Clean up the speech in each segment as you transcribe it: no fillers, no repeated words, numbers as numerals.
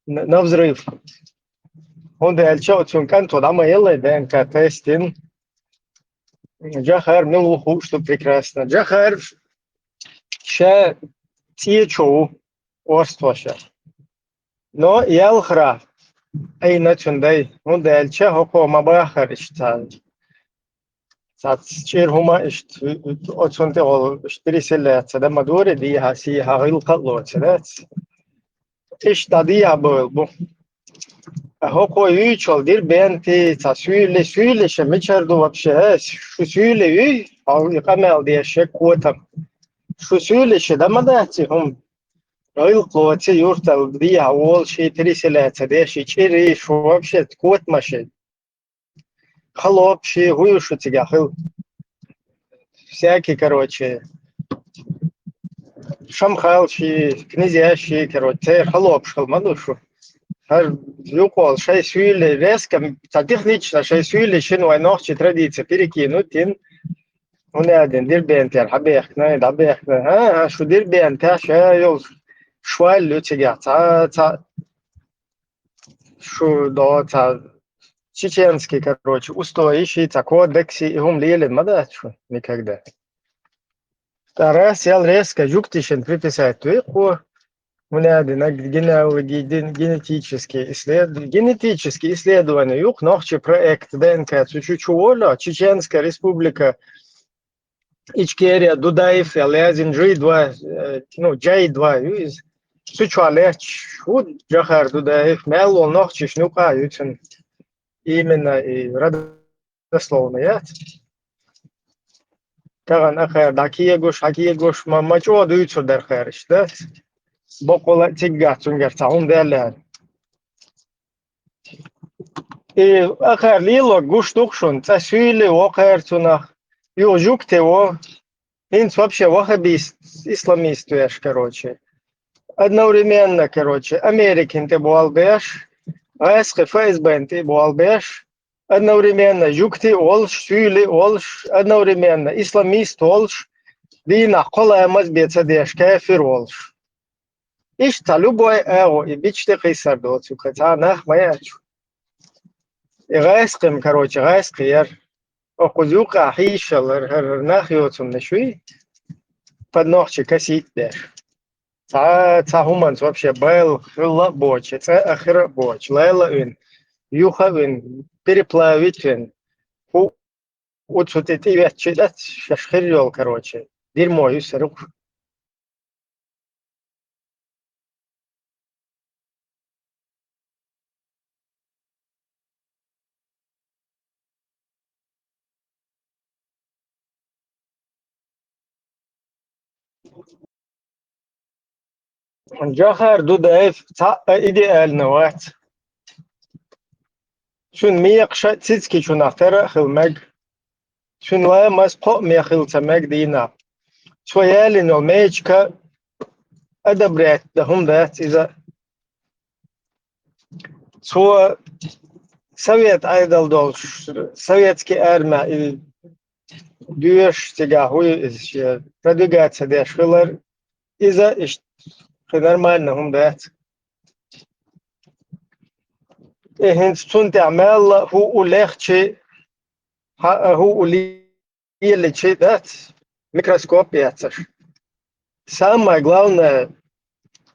на взрыв. Он дальше цункан туда маялы, ДНК тестин. Джахар, ну, что прекрасно. Джахар, ша тиечу, орствоша. Но ялхра, ай начундай, он дальше хоко мабахар иштал. Чир хума ишт, отсунте ол, штириселят, да мадуре ди хаси хагил каллоч, да? Иш дадия был. هو يشول دير بنتي تسويل سويل شميشردو вообще شو سويل أو يقامل دي شكوتم شو سويل شدمداتي هم رأيل قوتي يورتل دي أول شيء تريسلات ده شيء شيء شو вообще كوت ماشي خلوب شيء هو شو تجاهل всякий короче шамхал شيء كنيزة شيء короче خلوب شخل مدوشو يقول شيء سويل резко технично شيء سويل شنو نوع تراديция перекинуть им ونادين دير بنتي حبيخنا دبيخنا ها شو دير بنتي شو شوي اللي تيجي تا شو до تا чеченский короче устойчивый такой декси هم лили мада что никогда вторая сел резко жуктишен приписать твоего ونادين генетические исследования юг ночи проект ДНК чучучуола Чеченская республика Ичкерия, Дудаев, Алязин, G2, ну, J2, Сучуалеч, вот Джахар Дудаев, Мелло, Нохчиш, Нука, Ютин, именно и родословно, я. Каган Ахер, Хакиегуш, Мамачо, Дуйцу Дерхериш, да? Бокола Тигга, Цунгер, Цаун Дерлер. И Ахер Лило, Гуш Тукшун, Цасюили, Охер Цунах, Южук Тео, Инц вообще вахабист, исламист, короче. Одновременно, короче, Америкин ты буалбеш, АСХ ФСБ ты буалбеш, одновременно Жукти олш, Сюли олш, одновременно исламист олш, Дина кола мазбеца деш, кефир олш. Ишта любой эго, и бичте кисардо, цуката нах маячу. И гайским, короче, гайскир, окузюка хишал, нах йоцум нешуи, под ногче косить деш. Та хуманс вообще был хыла боч, это ахира боч, лайла ин, юха ин, переплавить ин, вот что ты ветчи, да, шашхирёл, короче, дерьмо, и все рук. Джахар Дудаев, та идеально, вот. Шун миякша цицки чунахтера хилмег, шун лая мас по мияхил тамег дина. Свояли но мечка, адабрят, да хум дат, иза. Сво совет айдал долш, советский армия, дюш тебя хуй, продвигаться дешевле, иза, нормально хум дат. هند سنت عمال هو لخشي هو اللي شيء ذات ميكروسكوب ياتش самое главное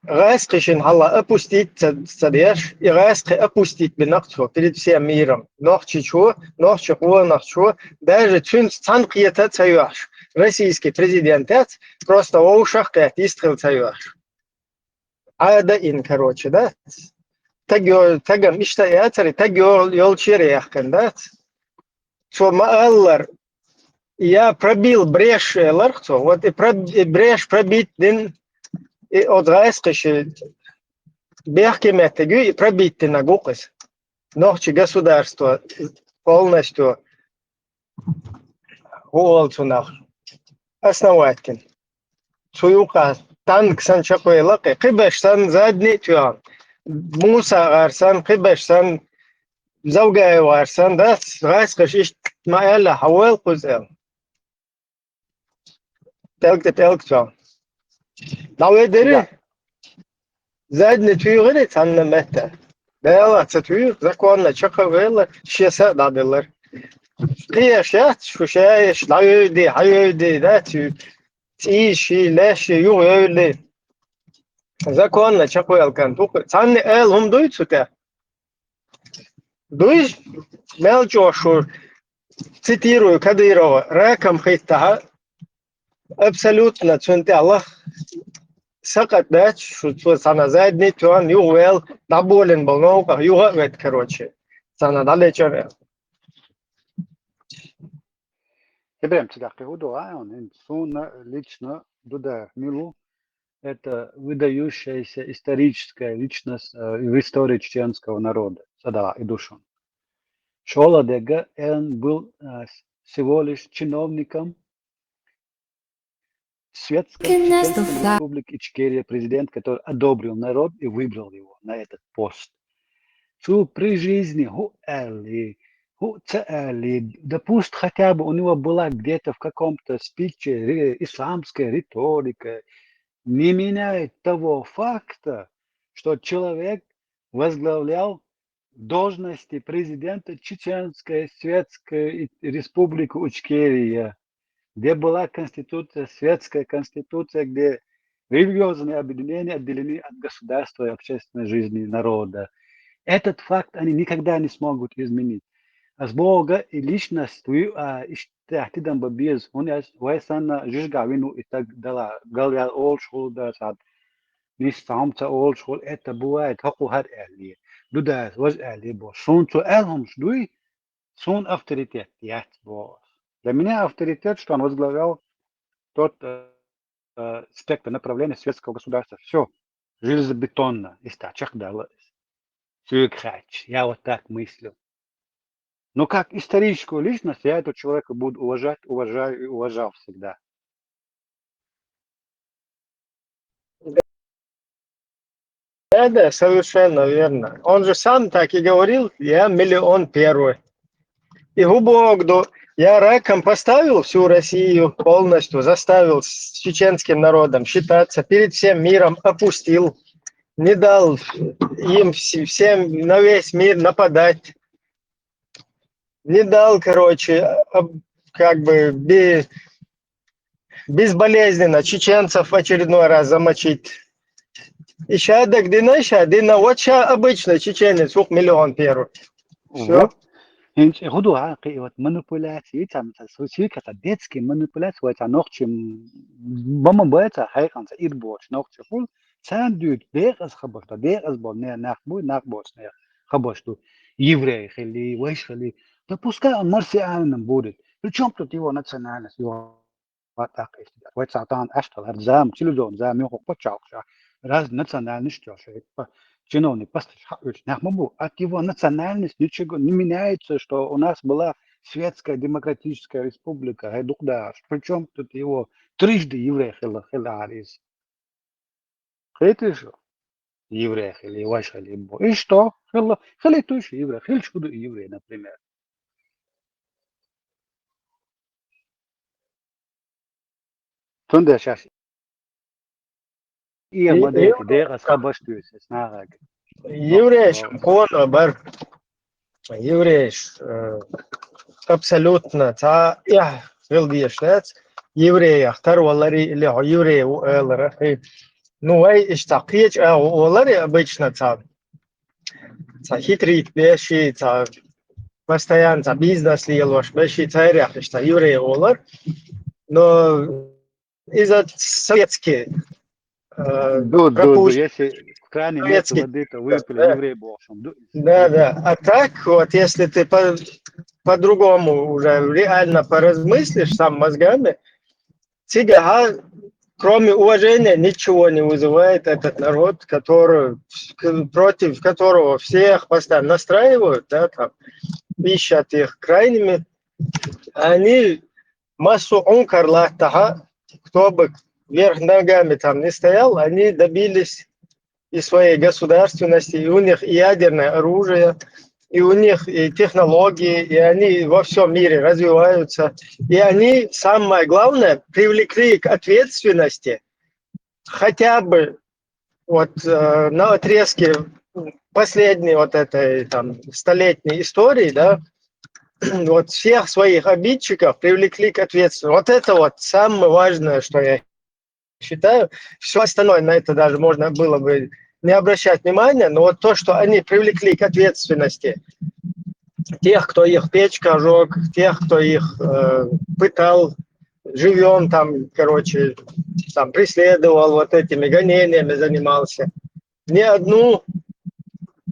раскишин хала опустить садеш и раски опустить бинакчо перед всем миром нохчичо нохчо даже чун цанкиета цаюаш российский президент просто в ушах как истрел цаюаш а да ин короче да тагам işte yatırı tag yol çeyrek да что мааллар я пробил брешь лархто вот и брешь пробить дин и отрайскиши бехкеметегю и пробить на гукас ночи государство полностью голцунах основатель суюка танк санчакой лаки кибеш сан задний тюан Musa Arsan, Kibeshan, Zawgay Arsan, that's Raskish Maella, Hawel Kuzel. Telk the Telk. Now we did Yeah. it. Задне tüyüğüne tanımette. Beyala tüyük zakonla çakavela şişe dadılar. Kıyaşat şu şey şlayıdı hayıdı da tü işi leşi yok öyle. Zakonla çakavela tu sen el hum duytu te. Дуй Мелчошу, цитирую Кадырова, раком хитта абсолютно цунте Аллах сакат дач, что сана задний туан ювел наболен был наука югавет короче. Сана далече. Прям всегда говорю, он лично Дуда Милу это выдающаяся историческая личность в истории чеченского народа, Сада и Душон. Шоладега он был всего лишь чиновником Светской Чеченской республики Ичкерия, президент, который одобрил народ и выбрал его на этот пост. При жизни да пусть хотя бы у него была где-то в каком-то спиче исламская риторика, не меняет того факта, что человек возглавлял должности президента Чеченской Светской Республики Ичкерия, где была конституция, светская конституция, где религиозные объединения отделены от государства и общественной жизни народа. Этот факт они никогда не смогут изменить. А с Бога и личностью, иштахтидам бабиз, он вайсана жижгавину и так далее. Галял олшхул да сад. Не самца олшхул, это бывает хакухар элли. Дуда воз элли бо. Сунцу элхам шдуй, сун авторитет, ять бо. Для меня авторитет, что он возглавлял тот спектр направления светского государства. Все железобетонно, истачах далось. Сюкхач, я вот так мыслю. Но как историческую личность я этого человека буду уважать, уважаю и уважал всегда. Да, совершенно верно. Он же сам так и говорил, я миллион первый. И Губогду я раком поставил всю Россию полностью, заставил с чеченским народом считаться, перед всем миром опустил, не дал им всем на весь мир нападать, не дал, короче, как бы безболезненно чеченцев в очередной раз замочить. И сейчас, вот сейчас обычный чеченец, 2 миллион первый. Все. Инч худу хаки вот манипуляции там сучика детский манипуляция вот ногчим бама боится хайханса ирбоч ногчи хул сан дют дерас хабошта дерас бол не нахбоч не хабошту еврей хили вайшли да пускай он марсианином будет причем тут его национальность его вот так есть вот сатан аштал зам чилдон зам его почалша раз национальность тоже чиновник поставить нахмабу от его национальности ничего не меняется, что у нас была светская демократическая республика Хайдукдаш. Причем тут его трижды еврей хиларис. Это что? Еврей или ваш хилибо. И что? Хили тоже еврей, хили чудо еврей, например. Тунда сейчас. И модельки, дерас хабаштуется, снараг. Еврей, шампона, бар. Еврей, абсолютно, та, я, вилдиешнец, еврей, ахтар валари, или еврей, элэр, ну, иштакич, валари обычно, та хитрит, беши, та, постоянно, та, бизнес лилош, беши, та, ряхиш, та, еврей, валар, но из-за советские, если в кране нет воды, то выпили еврей бошем. Да. А так, вот, если ты по-другому уже реально поразмыслишь сам мозгами, тебя, кроме уважения, ничего не вызывает этот народ, против которого всех постоянно настраивают, да, там, ищут их крайними. Они массу ункарлахтаха, кто бы вверх ногами там не стоял, они добились и своей государственности, и у них и ядерное оружие, и у них и технологии, и они во всем мире развиваются. И они, самое главное, привлекли к ответственности хотя бы вот на отрезке последней вот этой там столетней истории, да, вот всех своих обидчиков привлекли к ответственности. Вот это вот самое важное, что я считаю. Все остальное на это даже можно было бы не обращать внимания, но вот то, что они привлекли к ответственности тех, кто их печка жег, тех, кто их пытал живем там, короче, там преследовал, вот этими гонениями занимался. Ни одну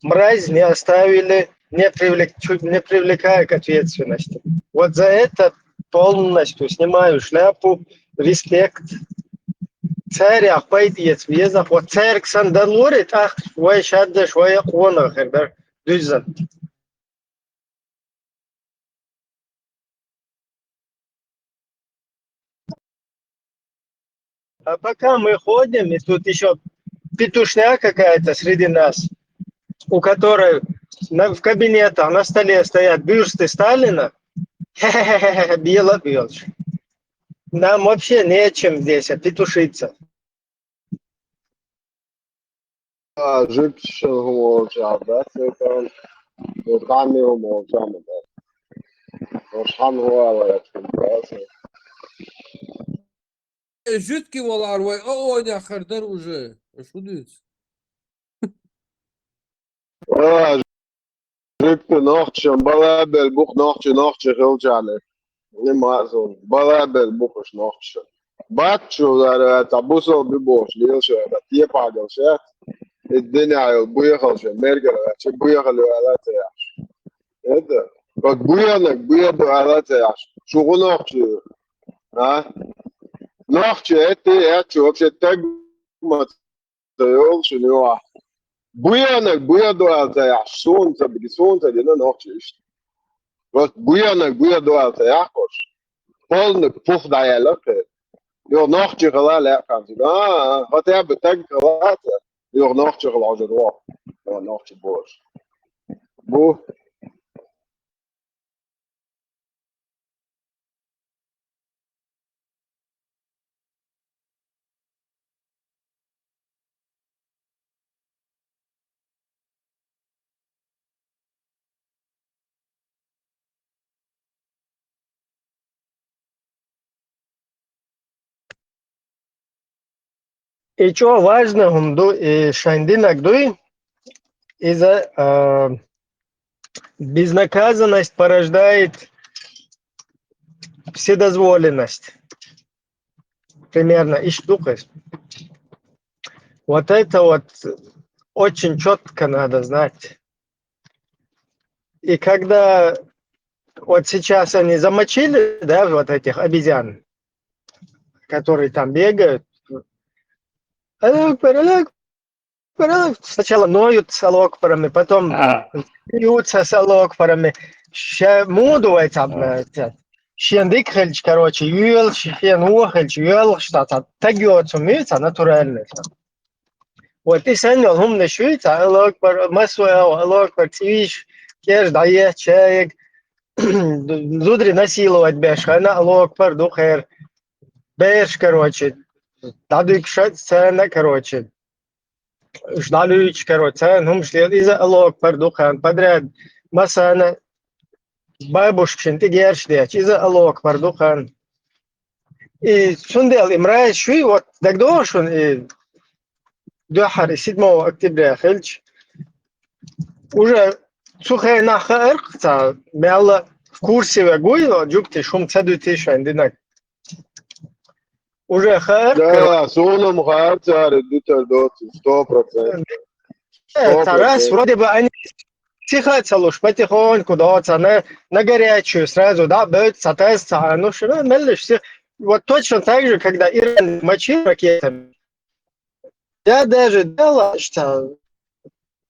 мразь не оставили, не привлекая к ответственности. Вот за это полностью снимаю шляпу, респект. Царя пойдет везах. Вот царь Ксандалурит, ах, швай шадда, швай кона, когда düzen. А пока мы ходим, и тут еще петушня какая-то среди нас, у которой в кабинетах на столе стоят бюсты Сталина, Бело бьешь. Нам вообще нечем здесь петушиться. Egyptian humorcam beszéltem, ott Kámi humorcam, most Han Huawei-et beszél. Жидкий والله о не хардер уже. Что dit? Egypten nachtje, balabel boek nachtje gultjane. Nima zo, balabel boekers nachtje. Batcho daar tabuso bibosh, lielsje, dat tiepagal zet. الدنيا بويا شو ميرجع شو بويا خلوا على تياش هذا قد بويا لك بويا دو على تياش شو غنوخ ها نوخ هتي هتشو بس تاج ما تيول شنو بويا لك بويا دو على تياش سون تبي سون تبي نوخ إيش قد بويا لك بويا دو على تياش فول نك فوق دايلك يو نوخ خلا لا كان هتي بتاج خلا يو نوخ خلا جدوا يو نوخ بوش بو И что важно, гумду и шандинак дуй, из-за безнаказанность порождает вседозволенность. Примерно и штука. Вот это вот очень четко надо знать. И когда вот сейчас они замочили, да, вот этих обезьян, которые там бегают, сначала ноют с алокпарами, потом бьются с алокпарами, мудувай там, щендикхельч, короче, юэл, щенухельч, юэл, что-то, тагиотсу мыться натурально. Вот и сеньор, умный швейца, алокпар, масуя, алокпар, тивиш, кеш, дае, чаек, зудри насиловать беш, она алокпар, духер, беш, короче, дадык цена, короче. Ждалюч, короче, шли из-за алокпар, духан, подряд, масана, бабушкин, ты гершдеч, из-за алокпар, духан. И сундел имрай шви, вот, дагдошун, и дюхар, 7 октября, хельч, уже сухая наха эркца, мяла в курсе вагуйло, джукти шум цеду тиша, индинак. Уже хаэр, Да, соно мхарцар, дутер дот, 100%. раз, вроде бы они тихаться лишь потихоньку, да, на горячую сразу, да, бьют, соответственно, ну что, мелешь, все. Вот точно так же, когда Иран мочил ракетами, я даже делал, что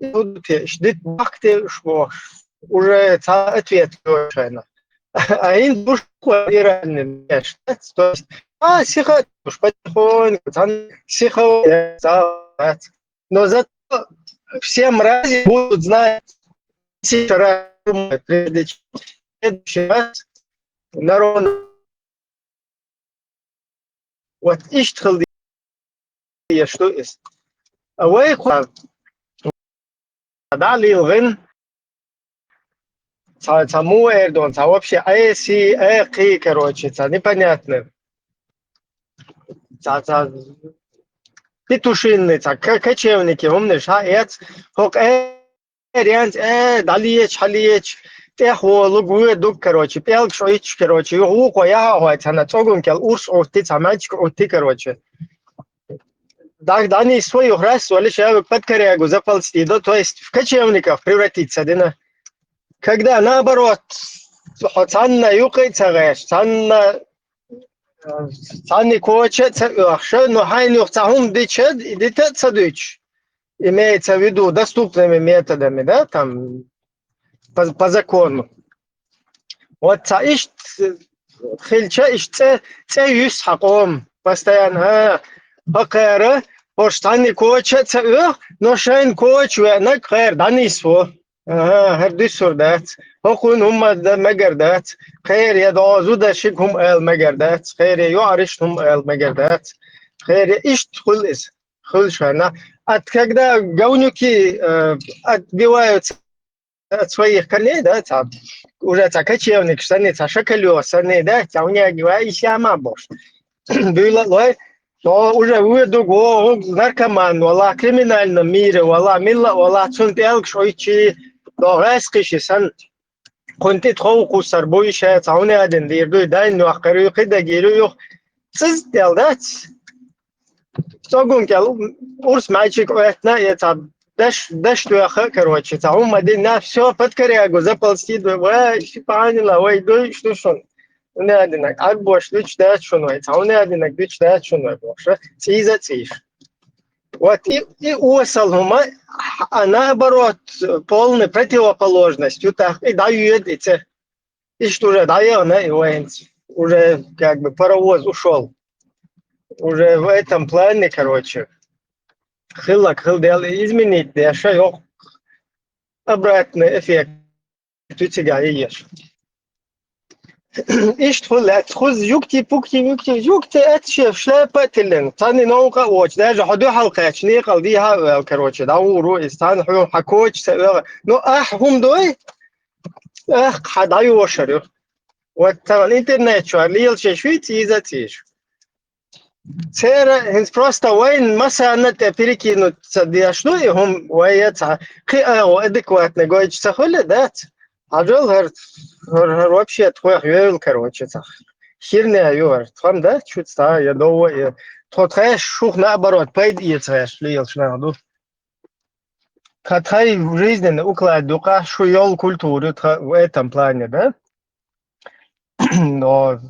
ждет бахты, что уже ответ совершенно. А им душу Иран, то есть, сихать уж потихоньку, сихать, но зато все мрази будут знать, прежде чем в следующий раз народ вот ищет халдия, что есть. Вы дали лгын, саму Эрдон, вообще эси, эки, короче, непонятно. Петушинный, кочевники, умнишь, эц, хок, рянц, далиеч, халиеч, техо, лугуе, дук, короче, пелк, шоич, короче, уко, я, на цогун, кел, урс, орти, самачк, орти, короче. Да, не свою расу, лишь я подкорягу заползти, да, то есть в кочевников превратиться, да, когда наоборот, цанна юкается, цанна цанни кочет, цахше, но хайнух цахум дичет, и дитет садыч. Имеется в виду доступными методами, да, там, по закону. Вот цаишт, хильча иште, цаюс хаком, постоянно, бакара, поштани кочет, но шайн коч, венак хэр, данисво. هردسردات هكون هم مجردات خير يدعو شكهم المجردات خير يعرشهم المجردات خير إيش خلص خلشنا أتكدا جونيكي أتجوايت أتسوي كني ده تاب уже такачевник штаны цашакалё саны да тауня гвай сяма бош было лой то уже выйду го наркоман вала криминальном мире вала милла вала цунтелк шойчи до расқиши сан конти тхоу сарбой ша тауня аден дирду дайн нуахкарю кида гирю сиз делдат согун кел урс мальчик этна это даш туяха короче таум мадина все подкорягу заползти ва шипанила ой дой что шон не одинак альбош лич да шоной тауне одинак лич да шоной боша циза циш вот и осалума а наоборот полная противоположность так и дают эти и что же дает на и уже как бы паровоз ушел уже в этом плане короче хылак хылдел изменить дäşe yok обратный эффект у тебя есть إيش تقول خذ يكتي بوكتي يكتي أتشف شلابتلن تاني نوقع وش ده جحدو حلقة شني قلبيها كروتش داورو استان حيو حكوش سأل نو هم دوي حداي وشرو وترى الإنترنت شو ليل شوي تيزا تيش سير هنس просто وين مثلا перекинуть диашну и هم ويا خي адекватно говорить сахоле дат ажал вообще твой хвел короче херня юр там да чуть ста я думаю то трэш шух наоборот пойди трэш лил шнаду катай жизненный уклад дука шуел культуры в этом плане да но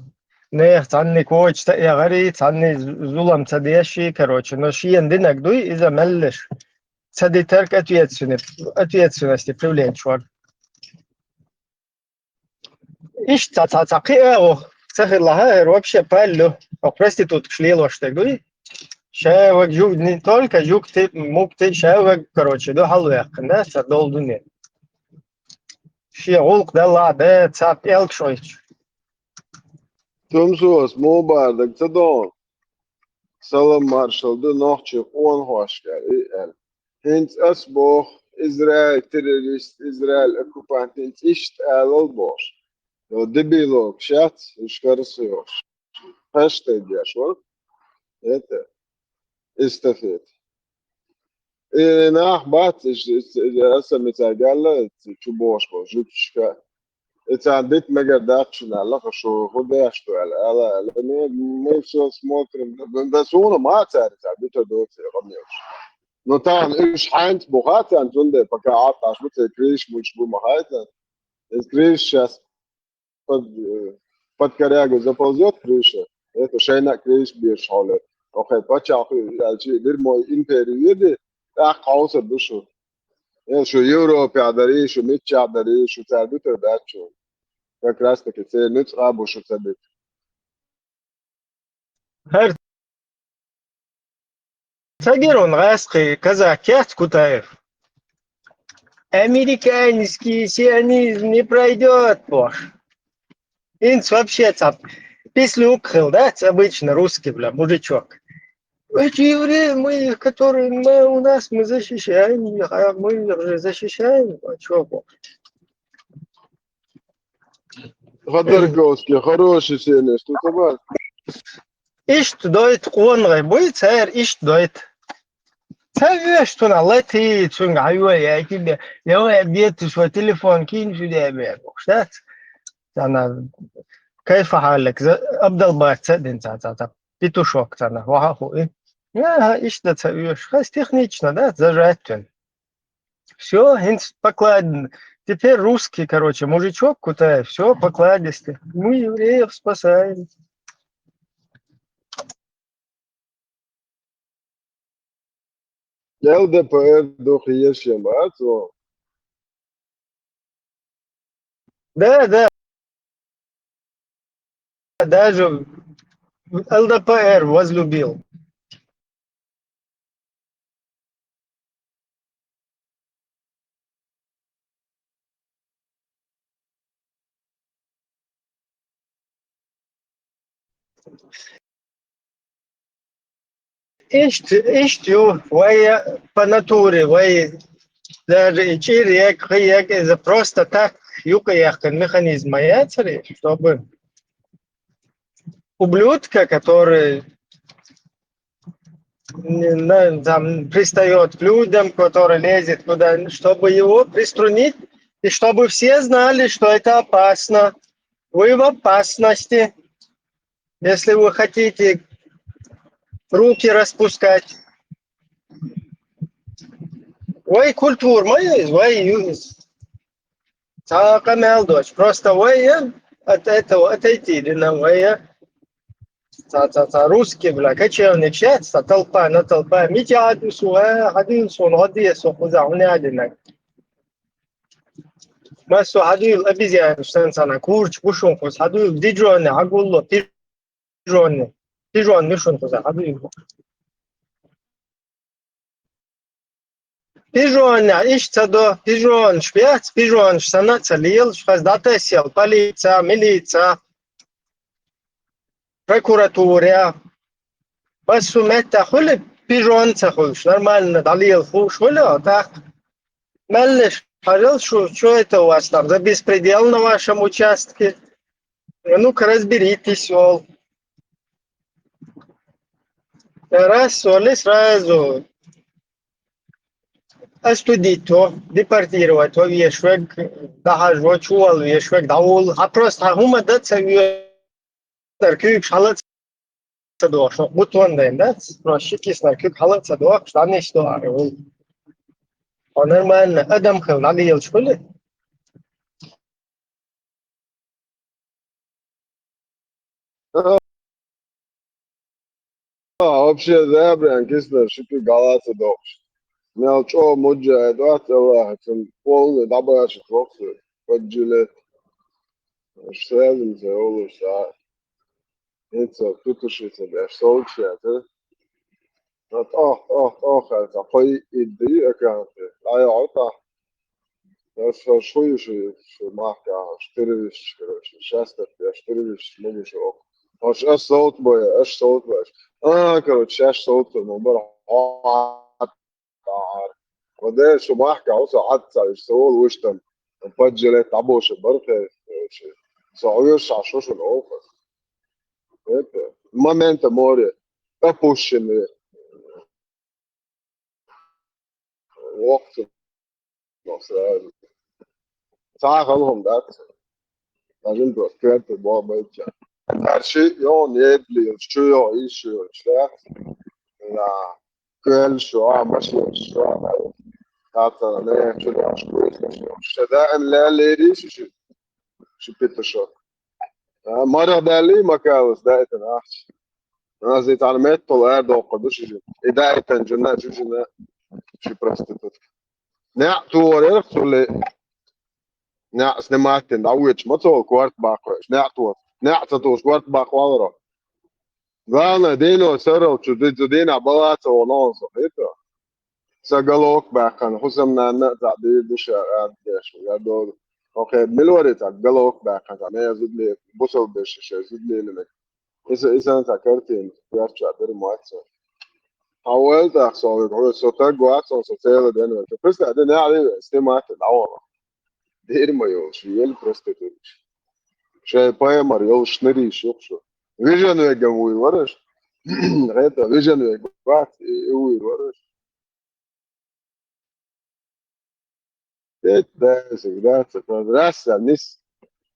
не цанни коч та ягари цанни зулам цадеши короче но шиен динак дуй иза меллеш цади терк ответственности привлечь вар иш цацацаки цахилаха вообще палло а проститут шлило что дуй шавак юг не только юг ты мог ты шавак короче до халвек да цадол дуне ши олк да ла да цап элк шойч Tumsos, Mobardak, Tadon, Salam Marshall, de Nochtje, onhosker, Hint Asboch, Israël terrorist, Israël occupant, Hint Isht al Bosch. No, debilog, Schat, ich kann es ja. Hashtag, ja, schon. Ete, ist das jetzt. Nach Bat, ich esse mit der Galle, zu Bosch, Jutschka. It's a bit mega Dutch alla شو خده اشتغل على ما شو سموترين بس هو ما تعرف بيته دوت رميوش no طبعا ايش حانت بوغات ان تونده بقاعات عش بت كريش مش بو مهايت كريش под корягу заползет крыша это шейна крыш бьешь холе окей почах алчи bir мой империеде ах кауса душу شو Европе адари شو митч адари شو تعبت داتشو как раз таки це не треба що це бить هر تاجرون غاسقي كذا كات كتايف американский сионизм не пройдет бош инц вообще цап песню укрыл да это обычно русский бля мужичок Эти евреи, мы защищаем их, а мы их же защищаем. А чё? Ходорковский, хороший сильный, что то Ишт дойт қуанғай бой, цайр ишт дойт. Цайр что на лети, цунг айуа я тебе, я бьет свой телефон, кинь сюда, бе. Штат? أنا كيف حالك؟ أبدأ بتصدق تا петушок тана ваху и иш да цаюш хас технично да зажатен все инс покладен теперь русский короче мужичок куда все покладисты мы евреев спасаем LDPR doch יש בארץ, או да даже ЛДПР возлюбил ишь вая по натуре вая даже чирек это просто так юкаяхтен механизм яцери чтобы ублюдка, который там пристает к людям, который лезет куда, чтобы его приструнить, и чтобы все знали, что это опасно. Вы в опасности, если вы хотите руки распускать. Ой, культур моя, ой, юнис. Дочь. Просто ой, от этого отойти, ой, русский, бля, кочевник, сейчас толпа на толпа. Митя один сон, один сон, куда он один. Масу один обезьян, что sana курч, бушон, кус, один диджоне, агулло, пижоне, пижон, мишон, кус, один. Пижон, ищется до пижон, шпец, пижон, sana целил, шпец, дата сел, полиция, милиция, прокуратура. Масу мета хули пижон цахуш, нормально, далил хуш, хули, так. Меллиш, говорил, что это у вас там за беспредел на вашем участке? Ну-ка разберитесь, ол. Раз, соли сразу остудить то, депортировать то, вешвек, дахажво, чуал, вешвек, даул. А просто хума даться кюк шалат садуах, что бутон дэм, да? Проще киснар кюк халат садуах, что не что арил. Он нормально, адам хэл, надо ел школе. вообще, да, блин, кисло, шипи галата дохш. Мяу, чё, муджа, да, целая, там полный, добавишь, кроксы, поджилет, шселин, олуш, да. Это, тутушится, да, солча, да. Вот, это, пой, иди, экранты. А я, это, шо марка, штырвиш, короче, сейчас я штырвиш, могу шо. Аж صوت بويا ايش صوت بويا короче ايش صوت الموضوع وده شو بحكي عوصة حتى يشتغل وشتم مفجلة تعبوش بركة صعيش عشوش الأوفر المهم موري أبوش وقت نصر تعال لهم ده لازم تذكرت بابا يتجا شيء يوم يبلي شو يعيش شو لا كل شو ماشي شو حتى لا شو شدائن لا ليريش شو بيتشوك مرة دالي ما كاوس دائت أحش أنا زي تعلمت طلع ده وقدوش دائت جنة شو جنة شو براستيتوت نع تور يرخص نع سنماتن دعويتش ما تقول كوارت باقوش نع تور نع تطوش كوارت باقوالرا Главное, Dino Сэрл, Дина Балаца, Ононсо, это Сагалок Бахан, Хусамна, Диша, Гадор. Окей, Милорита, Галок Бахан, я зудли, Бусел Бешиша, зудли, إذا أنت كرتين بيرجع برماتش حاولت أحصل صوتك وأحصل صوتيلا دين بس ده عليه استماع الأول دير ما يوش يل بروستيتوش شيء باي ماريو شنري شوكشو فيجن ويجموي ورش غير فيجن ويجوات يوي ورش ده نس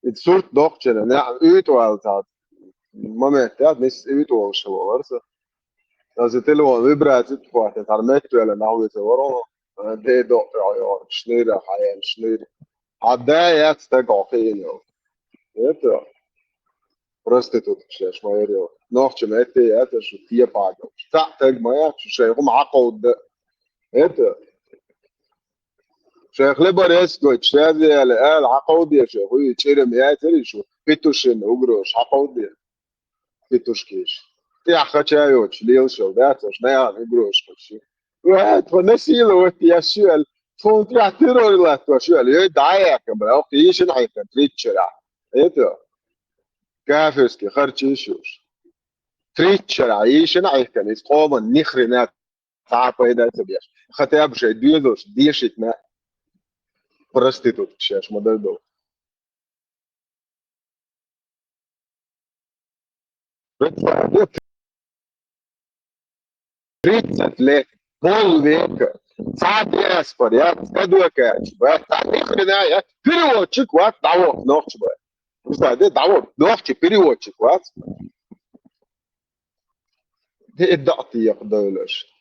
itsurt dohtjene ja uutvaltad momentead mis uutvalsavassa alltså till och med vibrat på att det har mätt eller något så var det då ja snurra hajen snurr hade jag steg av in vet du prostitut مش ما يريو نوخش متى يا شو تي باجو تاعتك ما يا شو شيء هم عقود vet du شيخ لبريس قلت شادي الآن عقود يا شيخ هو يشير مئات شو بيتوشن وقروش عقود بيتوشكيش يا خشايوش ليل شو ذاتش ما يعني قروش كشي وهات ونسيله وتي شوال فونت يعتروا لا شوال يدعي كبر او قيش نعيك تريتشرا ايتو كافسكي خرجي شوش تريتشرا يش نعيك نس قوم نخرنا تعب اذا تبيش خطاب شي ديوش ديشتنا prostitut شاش موديل دو 30 ليه بول ويك ساعات ياسبر يا كدوك نخرنا يا بيروتشك وات دعوه نوخش بقى بس ده دعوه نوخش بيروتشك وات دي الضغط يقدرش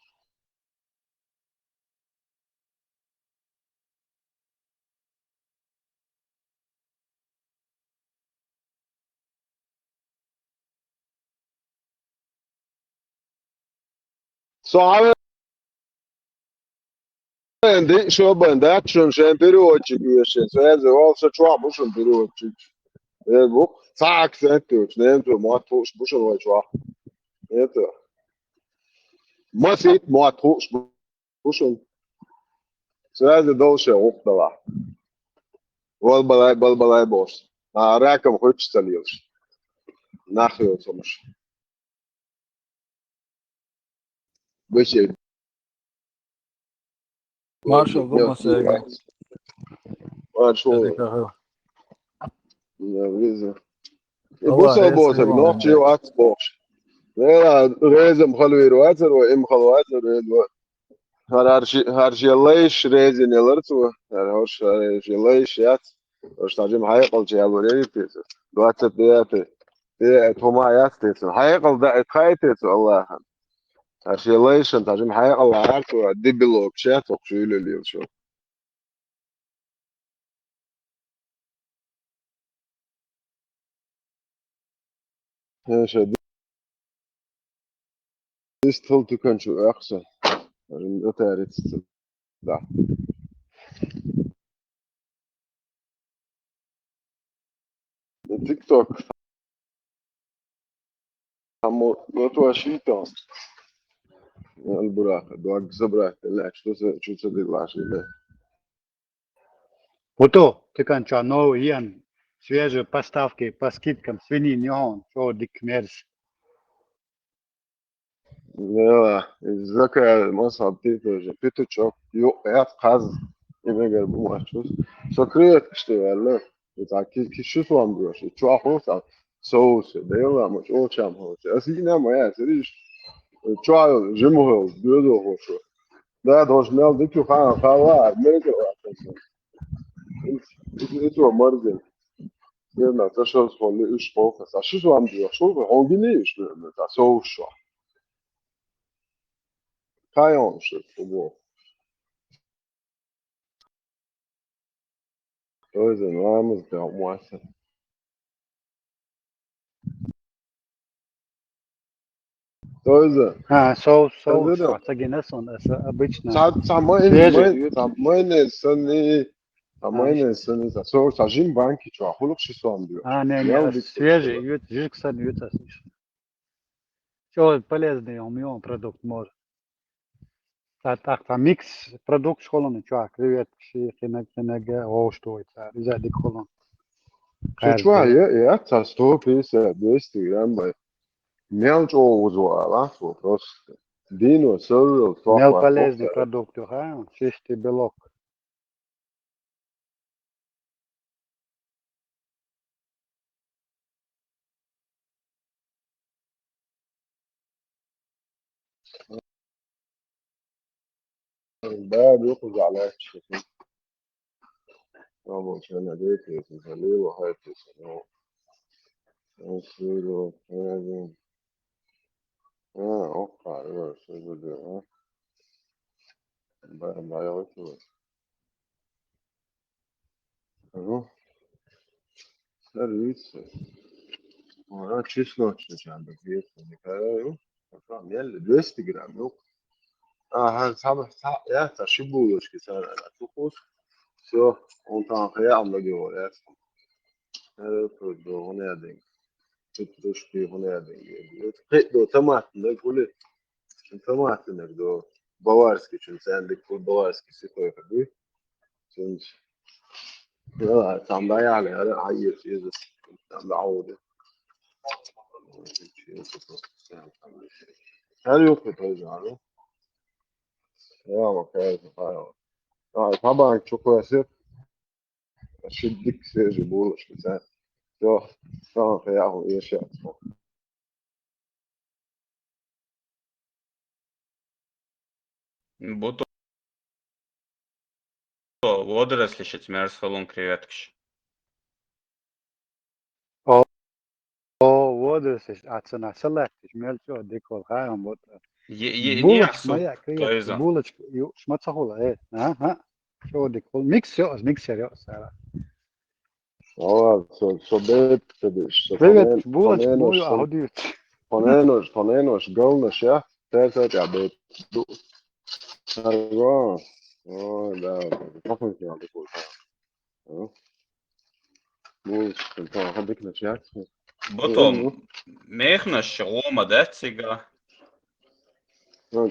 صعب عندي شو بندات شن بيروتشك وش هذا هو شو بوشن بيروتشك بو ساعك سنتوش نمت ما توش بوشن وشوا انت ما سيت ما توش بوشن هذا دوشه وقتها والبلاي بوس راكم خوش تليوش ناخذ وصمش بشي Marshall, ¿cómo se ve? شو Desde cajero. بص والله رئيس بوسك حيوان نوخشي يعني. واتس بوش ريزم خلوي رواتر وام خلواتر هرشيليش ريزن يلرتو هرش هرشيليش يات هرش تاجم حيقل جابوري بيتر دوات بياتي توما يات تيتر حيقل دا اتخايتيتر الله هرشيليش تاجم حيقل عارتو ديبلوك شات وقشيل اللي شو ايش ديستل تكون شو احسن الاتاريت da تيك توك عمو نوتو اشيتو البراق دوك زبرات لا شو تسدي لاشي Путо, ты конча новый ян, свежие поставки по скидкам свиньи он, что дикмерс. لا الذكاء المصعب تيجي بيتو تشوك يو قاعد قاز يبقى قلبه ماشوس سكريت اشتغل له بتاع كي شو سو عم بيوش تشو اخوص صوص ده يلا مش او شام هو اسينا ما يا سريش تشو جمهور بيدو هو شو ده دوش مال ديكو خا امريكا انتو مرزن يلا تشوز فولي ايش فوق شو عم بيوش شو هونجيني ايش ده صوص شو كايون شو Pois é, vamos dar uma essa. Pois é. Соус, Это соус, да. ацагенес он, обычно Самое, свежий. самое сани, А, самое сани, со сажим банки, что хулук шисом бьешь. не, свежий, жижик садится. Все полезный, у него продукт может. Так, микс продукт школы, чувак, креветки, хинек, о, что это, резадик холон. Что, я это 150, 200 грамм, мелочь овузу, а, просто. Dino, cereal, Мел chocolate, полезный cocktail. продукт, ага, чистый белок. ده بيخرج على الشيء. طبعا عشان أديك تخليه وهاي تسمعه. cereal, having. أوقع إيه cereal. بقى يوتيوب. أهو. Serviço. Ora çiş عندك بيت كايو. فاهم يلا 200 جرام يو. صعب يا تشبوش كسر على تقول. شو أنت خيا عم لجوا يا. تو هنا دين. تروش في هنا دين. دو تمات نقول تمات نقول بوارسكي شو عندك كل بوارسكي سيكوي كبير. شو لا تعمل يعني أنا عايز شيء تعمل عودة. هل يمكن ترجع يا مكان طبعا شكرا سير أشدك سير جبولش مثلا شو شو خياه إيش يعني Būtu водорослище, смерсхолун креветкش. O vodasiš atsanāsalētiš, mēļķo dikol hājam, bot. Булочка Ясу, моя, то креветки, есть, булочка, шмацахула, ага. Шо дикол, миксер, сара. شو بيت تدش Креветки, булочка, мою, а ходит. فنانوش قلنش يا تلاتة يا بيت أيوة ده تفهم في عندك مو كنت أحبك نشيات būtu mēhnašs, loma decīga.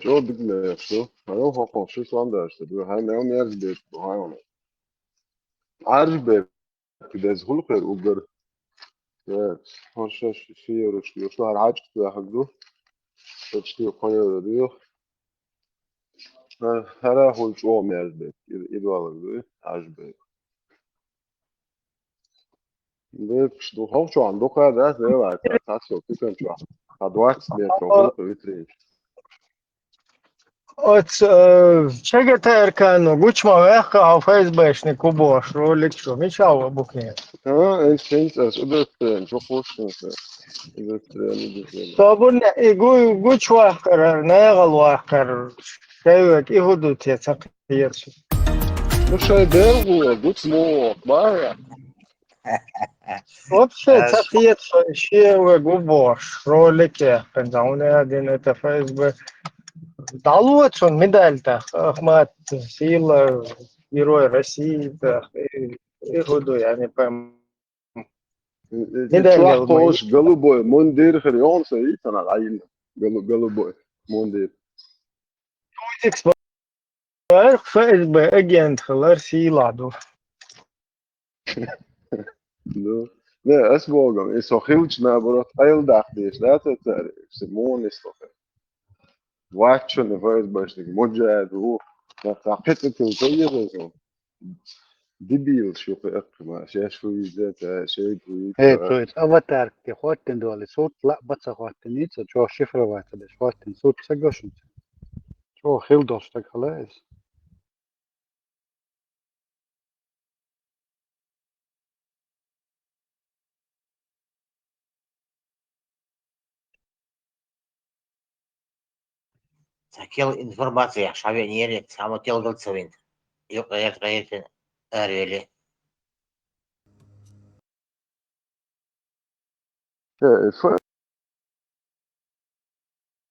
شو بدنا شو أنا هو شو سواندر شو هاي ما يوم يرجع هاي عارف كده زغل خير أوبر هوش شيء رشلي شو هالعاج كده حقه تشتي قناة ريح هلا هو شو ما يرجع إذا والله عجبه ليش دو هو شو عندك هذا زي ما تعرف كده شو هدوات بيتروحوا في ويترين Čega tērkānu gučma vēhkā au Facebook kuboš rolik šo, viņš jau buknie. إيش أنت قدرت شو خوش قدرت نجيب Sabun guč vēhkar ar nēgal vēhkar šeivek ihudu tie caqiesu. مش هيدرغوا قلت مو ما Вообще caqiesu šiewe guboš rolik vēhkar zaunē adin это Facebook. Dalot un medaļta Ahmad Sila Герой России иhudu يعني прям медаль мои. تروح قلبوي مندير خريون سيء أنا العين قلبوي مندير FSB agentlar sīlādu. لا أسبوعهم إيش خيلش نابرات أيل داخليش لا تتعرف سمون إستوفي واتشون فايز باش مجاد هو تعقيت الكلية ديبيل شو في ما شاش شو ذات شيء То есть аватар, те хотен доли, суд, баца хотен ница, чо шифровать, да, хотен суд соглашен. Чо хилдош так халез. Такел информация, шавенерик, само телгалцевин. Yok ayak gayet arveli.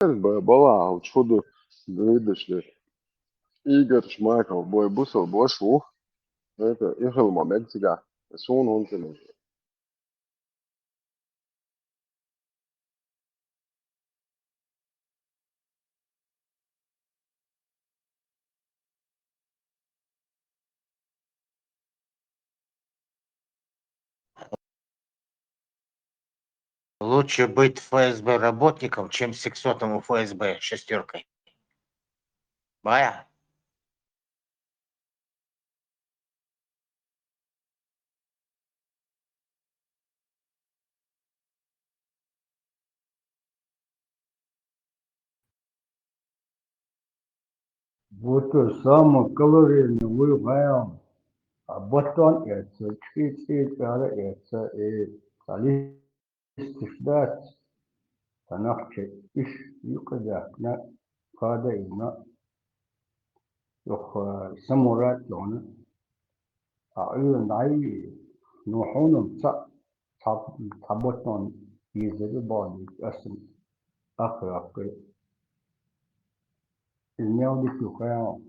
بابا وتشوفوا بيدش ليه إيجر شمايكا بوي بوسو بوشو هيك يخل ما مكسيكا سون هون سنة Лучше быть ФСБ работником, чем сексотом у ФСБ шестеркой. بايع. Butuh sama kalori ni wui bayam. Button it's a cheat على it's a الاستشداد تنقش إيش يقدر نا قادة إنا يخ سمورات لونه أيون داي نوحون تابوتون يزيد بادي أسم أخر المياه دي تخيل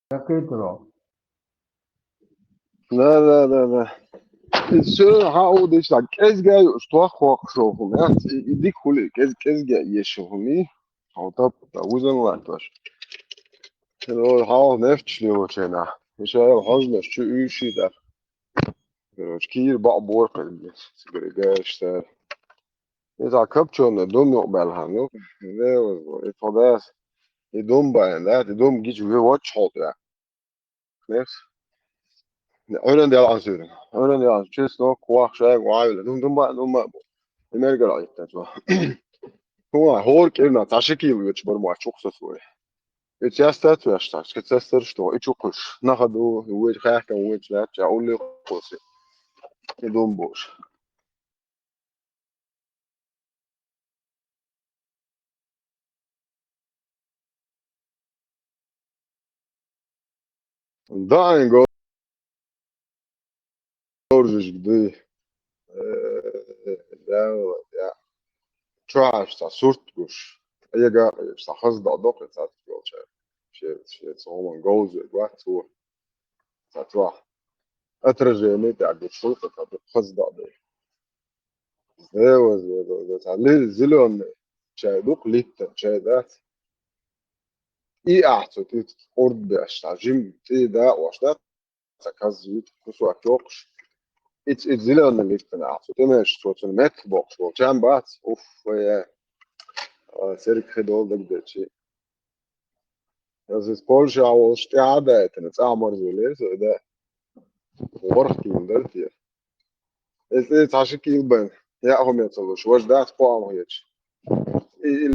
تكيترو لا لا لا لا. Schön hau dich da kesga stoach hoch schon. Ja, die coole kesga yeshumi. Haut ab da uzan latash. Ну, hau neftschli ochena. Ich habe hazna schu üshi da. Kir ba borq sigregash. إذا كبتشون دوم يقبل هنوك ده فداس يدوم بقى ده يدوم جيش واتش حوت يعني نفس أولا دي العنصر أولا دي العنصر شيء سنو كواخ شاي وعايل دوم بقى دوم بقى المرجع رايت تجوا هو هورك إلنا تعشكي ويتش برمو أشوك سوي يتشاستات ويشتاش كتسستر شتو يتشوكش ناخدو ويت خاكا ويت لا تقول لي قوسي يدوم بوش داين جورج بدي ده trash ta surtgush. Ega sta khazda doqi ta tjolcha. Shit so man goes with what to ta tra. Atrajeni ta gutsulta ta khazda de. There was ta lil zilon chay duq lit chay that. I ahtu tit qurd bash ta jim ti da washda ta kazit kusu akyoqsh. It's zilon lit na ahtu temesh so met box so chambat uf ya serik khidol da Das ist Polsche auch Stade, denn es amor so lese, da work in der hier. Es عشان كده يا هم يتصلوش واش ده سبوع هيك.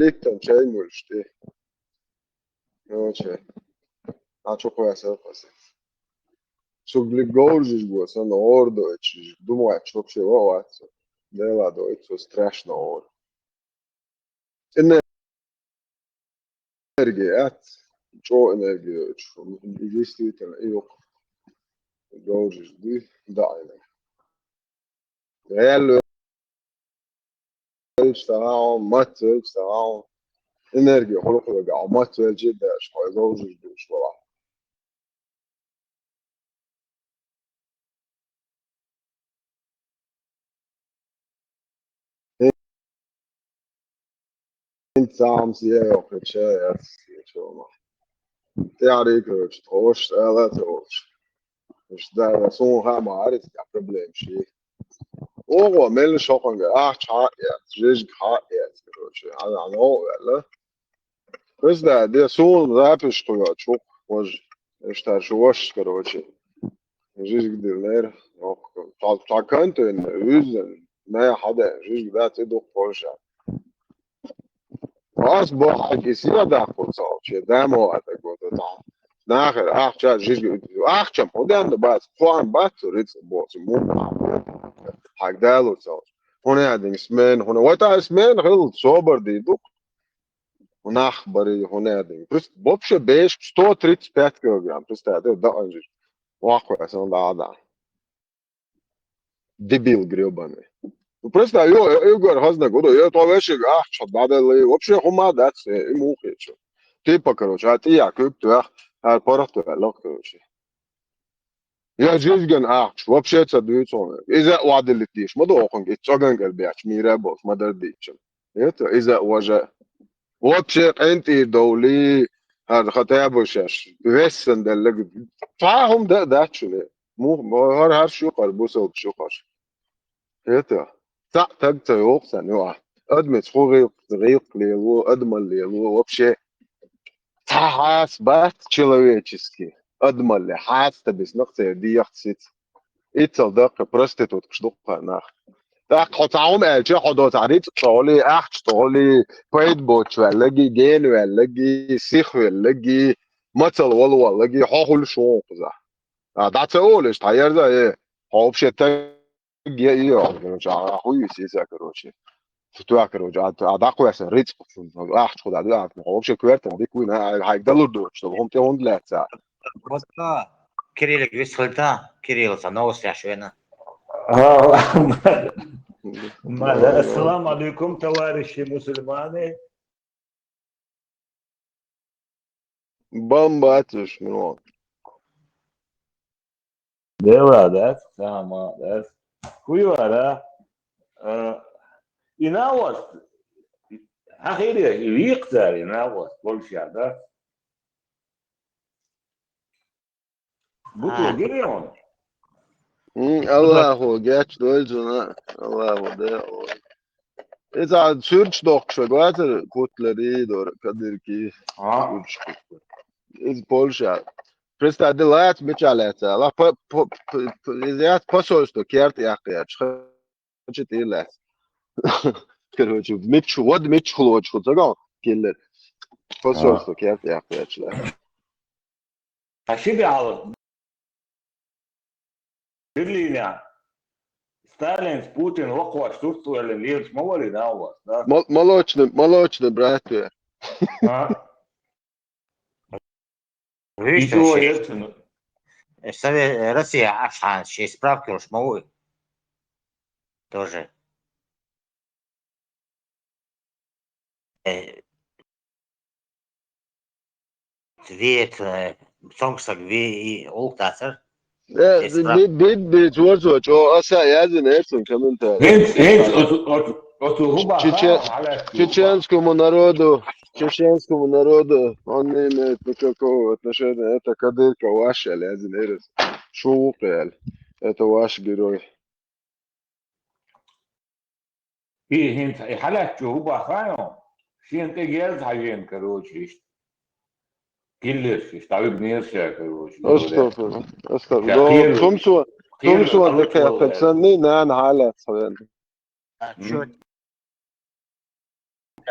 ليتن شيء مش تي. اوكي. Acho كويس بس. شو بليجورج جو سن اوردو اتش دومو اتش вообще وات. ده لا دو اتس страшно اور. Энергият جو энергию شو действительно يوق. Горж ди да. Real اشتغل مات اشتغل انرژی خلق بقى مات جدا شوي زوج شوي انت عم سيا وكتشا شو ما تعرف كوش توش لا توش مش ده سون ها ما عارف problem شيء هو مل شوكن اه جيج كوش انا ولا بس ده سون رابش كوش شو وج اشتار شوش كوش جيج دينير تا كنت ان ما حدا جيج ده تدو كوش أصبح كثير داخل صوت دامو أتقول تام ناخر أخشى جيجي أخشى مودن بس خوان بس ريت بوس مو حق دالو صوت هنا عندنا اسمين هنا وتا اسمين غير صوبر دي دوك وناخ بري هنا عندنا بس بوبش بيش 135 كيلوغرام بس هذا ده أنجز واقع أصلا ده ديبيل грёбаный. Ну просто Игорь Газна года, я то вещи, что надо ли, вообще хума дать, и мухи, что. Типа, короче, а ты я купил, а порохту, лок, короче. Я жизнь, вообще это дуется. Из-за вады летишь, мы доходим, и цоган гальбяч, мира бос, мадар дичем. Это из-за уже. Вообще, انتي دولي, هذا خطاب وشاش, весен ده لقد. فاهم ده شنو. مو هر شو قال بوسه بشو قاش. Это. Так йoksa ne var? Ödme рыклеву, ödмалеву, вообще тахас бат человеческий. Ödмале хаста без ногтя диахсит. Итал дак проститут кшдука нах. Так хотаум элче ходот арит طولي اخ طولي بيد بوتش ولگي جين ولگي سيخ ولگي مثل ولگي حول شو قزا. ده تقولش تایر ده вообще так я короче хуйся короче. Что короче, а такой я рыц, ах, что да, вообще квартал, дикуй на хайдалу до, что он те он леца. Вот Кирилл Гвисфальта, Кирилл, за новости Ашвена. السلام عليكم تواريشي مسلماني. Бомбатиш, ну. Devradas, samadas. Kuyara. Inawas. Akhirnya يقدر يناوس كل شيء ده. بطل جريون. الله geç dolcuna. Allah da. İza sürç dokşa gazer kutları dor kadir ki. Iz Polşa. Presta de lat miçaleta. Allah izat посольство керт яхя. Чхачит илас. Короче, мич хлоч худзага келлер. Посольство керт яхя чла. Ашиби алып. Берлине. Сталин, Путин, ваква штурту или лирс мовали наwas, да? Молочный брат. Видишь, Ничего вообще, ельцину. Россия ашан, ще справки уж мовы. Тоже. Tveit, soms vi oltaser. Bir George o asa yazın etsin komentar. Чеченскому народу он не имеет никакого отношения. Это кадырка ваша, лязин эрис. Шоукель. Это ваш герой. И хинт حالات هو خايم. شين تجهز حاجين كروشيش. كلش تعب نيرشا كروشي. استغفر. تمسو انت كتسني نان حالات صغير.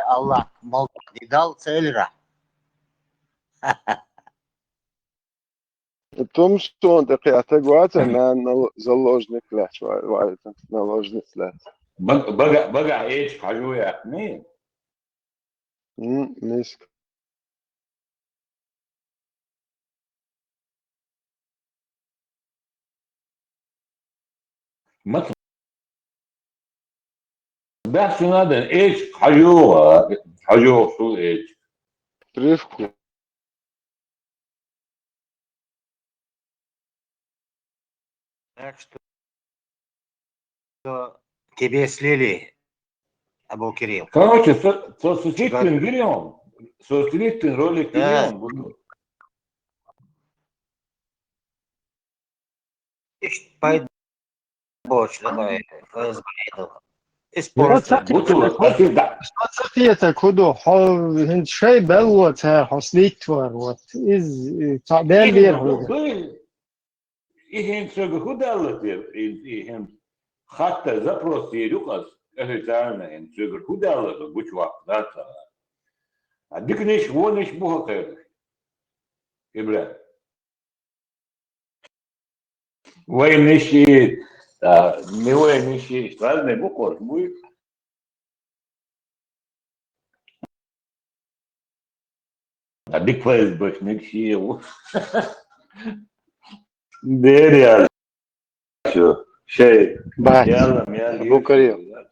Allah mal dal целера. تمسو انت كتجوات نان заложник لاش وايد наложник لاش. بقى ايش حاجويا مين؟ نسك. مثلا بس هذا ايش حاجوها شو ايش؟ Привку. Так что тебе слили, Абу Кирилл. Короче, сослитин гирион. Сослитин ролик гирион. Пойду больше, давай, ФСБ. Используй. صحيتك هدو هند شيء بلوت ها حصليت وروت إز تعبان ليه هو إيه سوق هدالة إيه حتى زبروس يدوقس إيه تعالنا إن سوق هدالة بوش وقت لا ترى عندك نيش هو نيش بوها خير إبراهيم وين نيشي ميوين نيشي اشتغلنا بقر موي عندك فايز باش نيشي دير يا شو شيء بات يلا أبو كريم.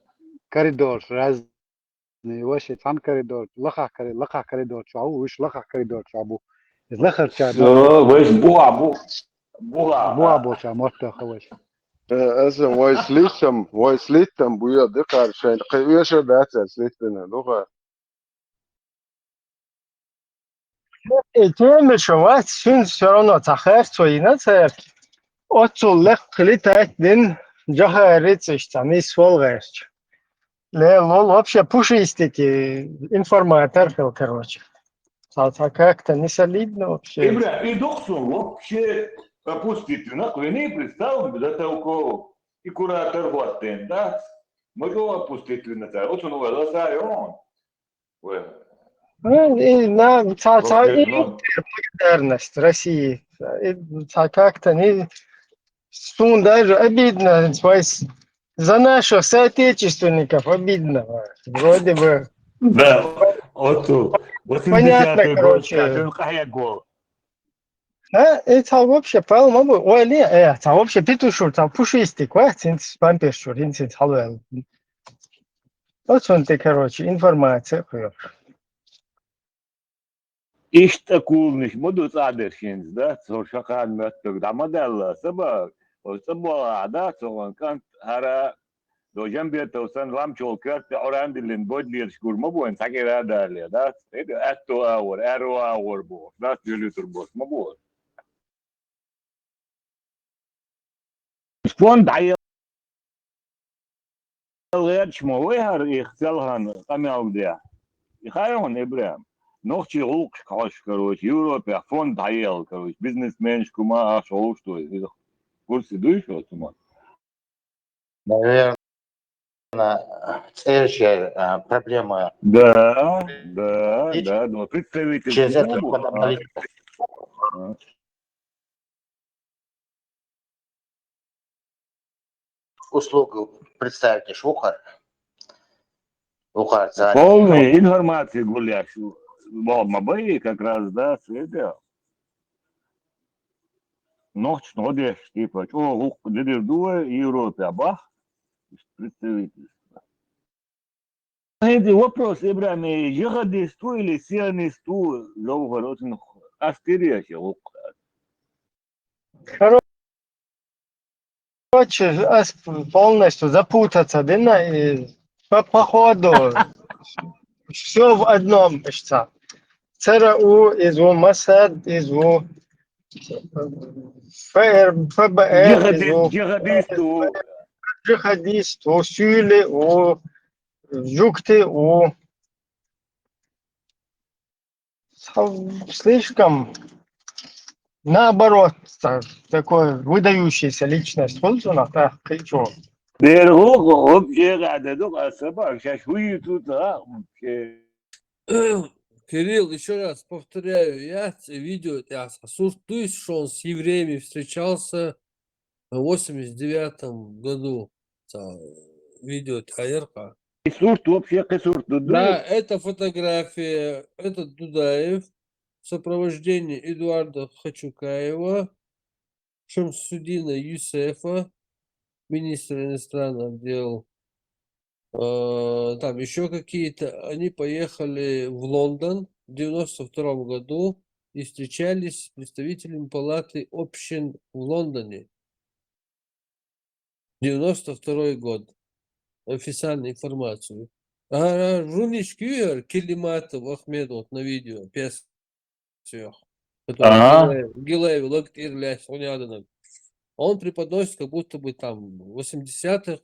كاريدور رازني وش عن كاريدور لقح كاريدور شعبو وش لقح كاريدور شعبو لخر شعبو وش بوع بو شعموت خوش اسم ويسليتم بويا دقار شين قيوش دات سليتنا لغة. إتمنى شوات سن سرنا تخير توينا تر أطول لك قلت دين Джага рыцарь, не сволочь. Лол вообще пушистики, информатор, короче. Как-то не солидно вообще. Ибра, и Доксон вообще опустить на клини представил, да толку и куратор Гуастен, да? Могу опустить на это. Вот он он. И на Вообще, и ну, благодарность России. Как-то не... даже обидно. За наших соотечественников обидно. Вроде бы да, вот понятно, 80-й год, короче. скажем, какая гол. Это вообще, по-моему, ой, не, это вообще петушур, это пушистик, пампершур, инцидент, халуэл. Вот он ты, короче, информация. İşte kulmuş, mudu adersiniz da, sorşakan müttük da modella, sabah, o sabah da, soğan kan, hara, dojam bir tavsan lam çolkar, te oran dilin bodlir şkurma bu, en sakir derli da, etto avur, ero avur bu, da, yürütür bu, ma bu. Fon dayı, غير شمو ويهر يختلهن قميل ديا يخايون إبراهيم نوختي غوق كاش كروش يوروبا فون دايل كروش بيزنس مان شكوما أشوف شو إذا كورس دوي شو تما Наверное, следующая проблема да, но представитель через это Кубу, аналитика услугу представить Шухар, царь. полная информация гулящую. Мабай как раз, да, это ночь, нодеш, типа, что, лук, дедер дуэ, Европе, абах, представительство. Это вопрос, Ибрам, жихадисту или сионисту, Жаугаротин, астерия, лук. Короче, полностью запутаться, да, и по ходу все в одном, что ЦРУ, ИЗУ, МОСАД, ИЗУ, ФБР, ИЗУ, Жихадисту, джихадист, у Сюли, у Жукты, у... Слишком наоборот, такой выдающийся личность. Пользуна, так, и чё? дергук, вообще, гада, дука, собак, сейчас выйдут, вообще. Кирилл, еще раз повторяю, я видео, я осознаюсь, что он с евреями встречался в 89 году. Видео Тайерка. Кисурт, вообще, кисурт, Да, это фотография, это Дудаев в сопровождении Эдуарда Хачукаева, Шамсудина Юсефа, министра иностранных дел, там еще какие-то. Они поехали в Лондон в 92 году и встречались с представителями палаты общин в Лондоне. 92 год. Официальную информацию. Журналист Кюер, Келиматов, Ахмедов на видео, пес. Гилеев, Лактир, Лясь, он преподносит, как будто бы там в 80-х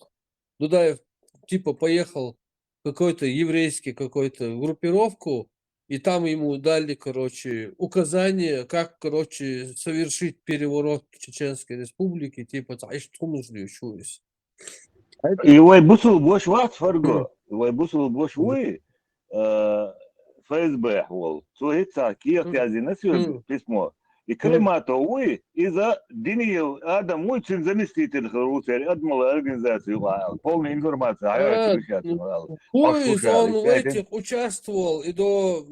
Дудаев типа поехал в какой-то еврейский какой-то группировку, и там ему дали, короче, указания, как, короче, совершить переворот в Чеченской Республике, типа, Его бусул бош ват фарго. Его бусул бош вы ФСБ вол. Суица Киев язина сюда письмо. И Климато вы из-за Динил Адам мой заместитель Русской адмирал организации. Полная информация. Он в этих участвовал и до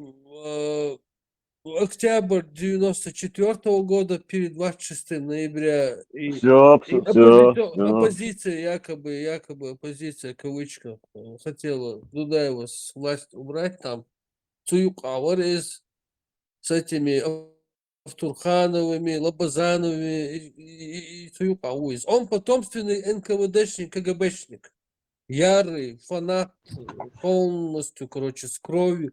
октябрь 94 года, перед 26 ноября. Все. Оппозиция, якобы оппозиция, в кавычках, хотела Дудаева с власти убрать там. Цуюк Аварез с этими Автурхановыми, Лобазановыми и Цуюк Ауиз. Он потомственный НКВДшник, КГБшник. Ярый фанат, полностью, короче, с кровью.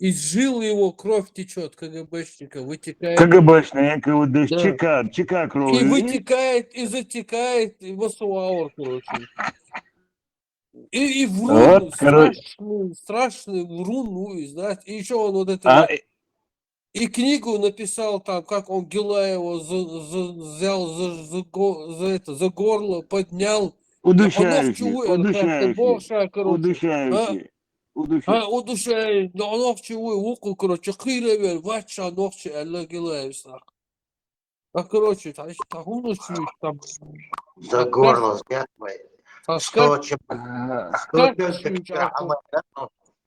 из жил его кровь течет, КГБшника, вытекает. КГБшник, вот Да. чека И крови. вытекает, и затекает, и Масуаур, короче. И Вот, врун, короче. страшный врун, ну, знаете. И еще он вот это А, вот. И книгу написал там, как он Гилаева взял за горло, поднял. удушающий, удушающий, Короче. удушающий, удушающий. Удушай, но ногчевой уку, короче, хировер, вача ногче, Алла Гилаев. Короче, там уночуешь, там. За горло взятывает. Таскать. 100 чем-то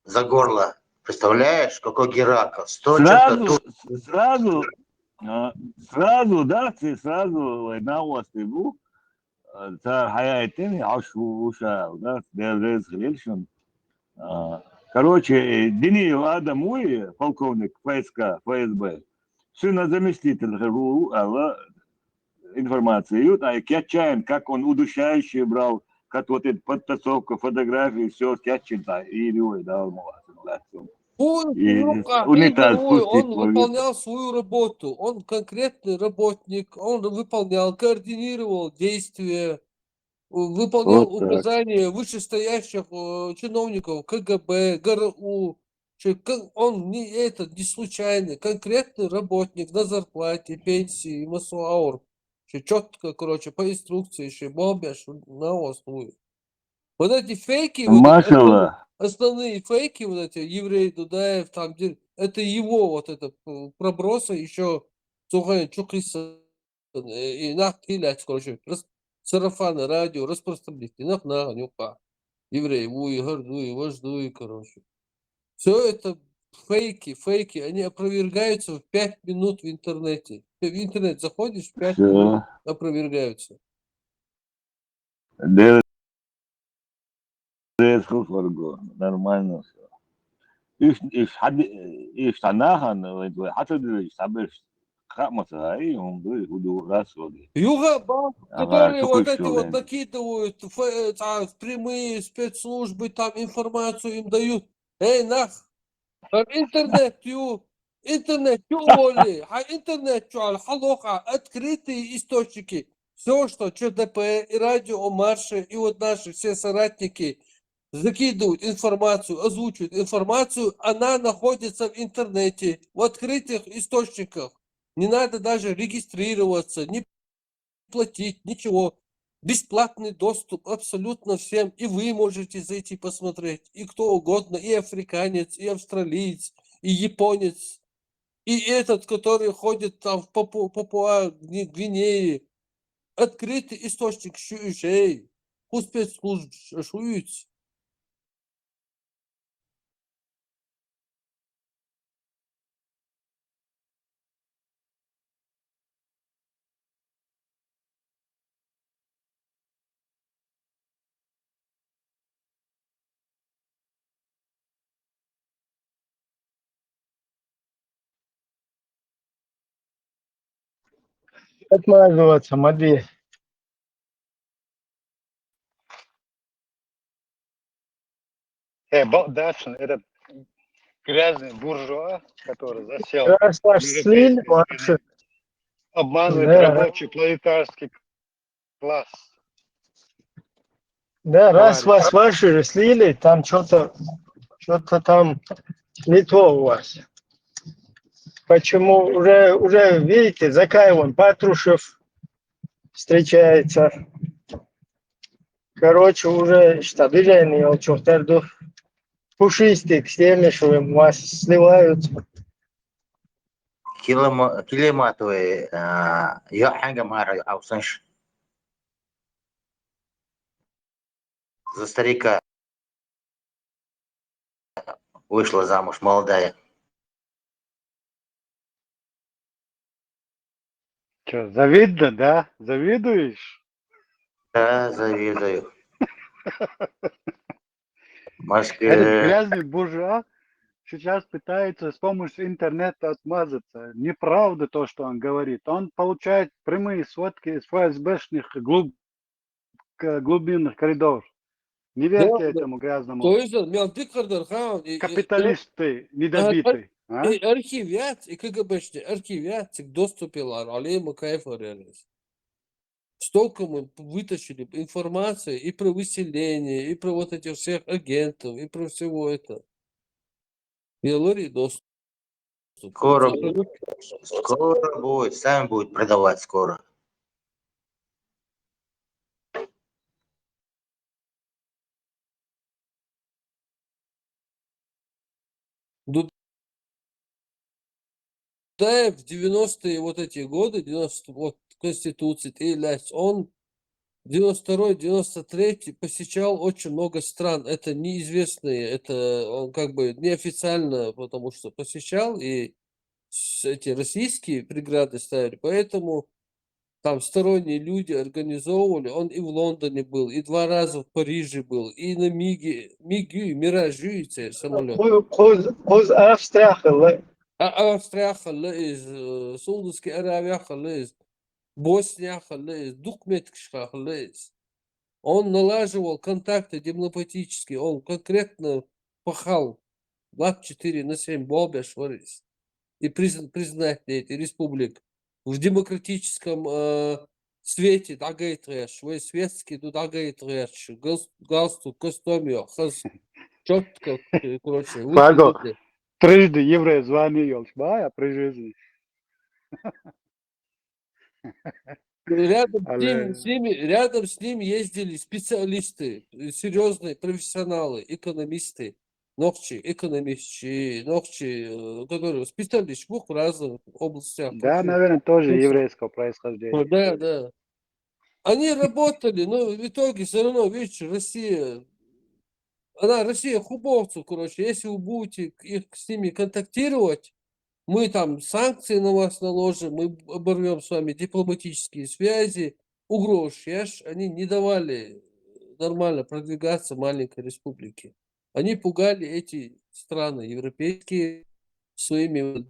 за горло. Представляешь, какой Геракл? 100 чем-то сразу, да, ты сразу на острову, та хаятин, ашу, да, без хлебшин. Короче, Дениев Адамуи, полковник ФСК, ФСБ, сына заместитель ГРУ, информацию, а Кячаин, как он удушающий брал, как вот эта подтасовка, фотографии, все Кячин, да, и его дал ему. Унитаз Он выполнял свою работу, он конкретный работник, он выполнял, координировал действия, выполнял Вот так. указания вышестоящих чиновников КГБ, ГРУ. Он не случайный, конкретный работник на зарплате, пенсии, Масуаур. Четко, короче, по инструкции, бомбяш на основе. Вот эти фейки, Машалла. основные фейки, вот эти евреи Дудаев, там, это его вот это пробросы еще Чухриса и нахилять, короче, сарафаны, радио, распространить, и нюха. Евреи, вуи, гордуи, вождуи, короче. Все это фейки, они опровергаются в 5 минут в интернете. Ты в интернет заходишь, в 5 минут опровергаются. Нормально все. إيش تناهن حتى يستعمل خامة هاي هم يهودوا راسه. Юга, которые такой вот эти всё, вот да. накидывают прямые спецслужбы, там информацию им дают. Эй, там интернет, Оли, интернет, халоха, открытые источники. Все, что ЧДП и радио Марше, и вот наши все соратники закидывают информацию, озвучивают информацию, она находится в интернете, в открытых источниках. Не надо даже регистрироваться, не платить, ничего. Бесплатный доступ абсолютно всем. И вы можете зайти посмотреть. И кто угодно. И африканец, и австралиец, и японец. И этот, который ходит там в Папуа-Гвинее. Открытый источник шующей. У спецслужб шуются. Отмазываться, Матвей. Дальше этот грязный буржуа, который засел, Раз ваш слили, ваши, обманывает да, рабочий пролетарский класс. да, раз Товарищ. вас ваши же слили, там что-то там не то у вас. Почему уже видите, Закаевым Патрушев встречается. Короче, уже движение Олчухтерду пушистик с теми, что у вас сливают. Килиматовый, я хангамара аусанш. За старика вышла замуж молодая. Что, завидно, да? Завидуешь? Да, завидую. Этот грязный буржуа сейчас пытается с помощью интернета отмазаться. Неправда то, что он говорит. Он получает прямые сводки из ФСБшных глубинных коридоров. Не Да, верьте да. этому грязному То есть, мен дикардар хан капиталисты недобитый. А? и архивят, и КГБшный архивят к доступилар, алейма кайфарелес. Столько мы вытащили информации и про выселение, и про вот этих всех агентов, и про всего это. Белорий доступ. Скоро будет. Скоро будет. Сами будет продавать скоро. Дудаев в 90-е вот эти годы, 90 вот Конституции, он 92-93 посещал очень много стран. Это неизвестные, это он как бы неофициально, потому что посещал, и эти российские преграды ставили. Поэтому там сторонние люди организовывали. Он и в Лондоне был, и 2 раза в Париже был, и на Миражи самолет. Qo'z Avstriya xili. Австрия из Саудовской Аравии из Босния из Дукметкшха из. Он налаживал контакты дипломатические, он конкретно пахал 24/7 Бобеш Варис. И признать эти республик в демократическом свете дагайтрэш, вы светский тут дагайтрэш, галстук, костюмер, четко, короче, Фаго, выглядели. трижды еврей звонил, а при жизни. Рядом Але рядом с ним ездили специалисты, серьезные профессионалы, экономисты, которые специалисты в разных областях. да, наверное, тоже Ну, еврейского происхождения. Да, да. Они работали, но в итоге все равно, видишь, Россия хубовцев, короче, если вы будете с ними контактировать, мы там санкции на вас наложим, мы оборвем с вами дипломатические связи, угрожаешь, они не давали нормально продвигаться маленькой республике. Они пугали эти страны европейские своими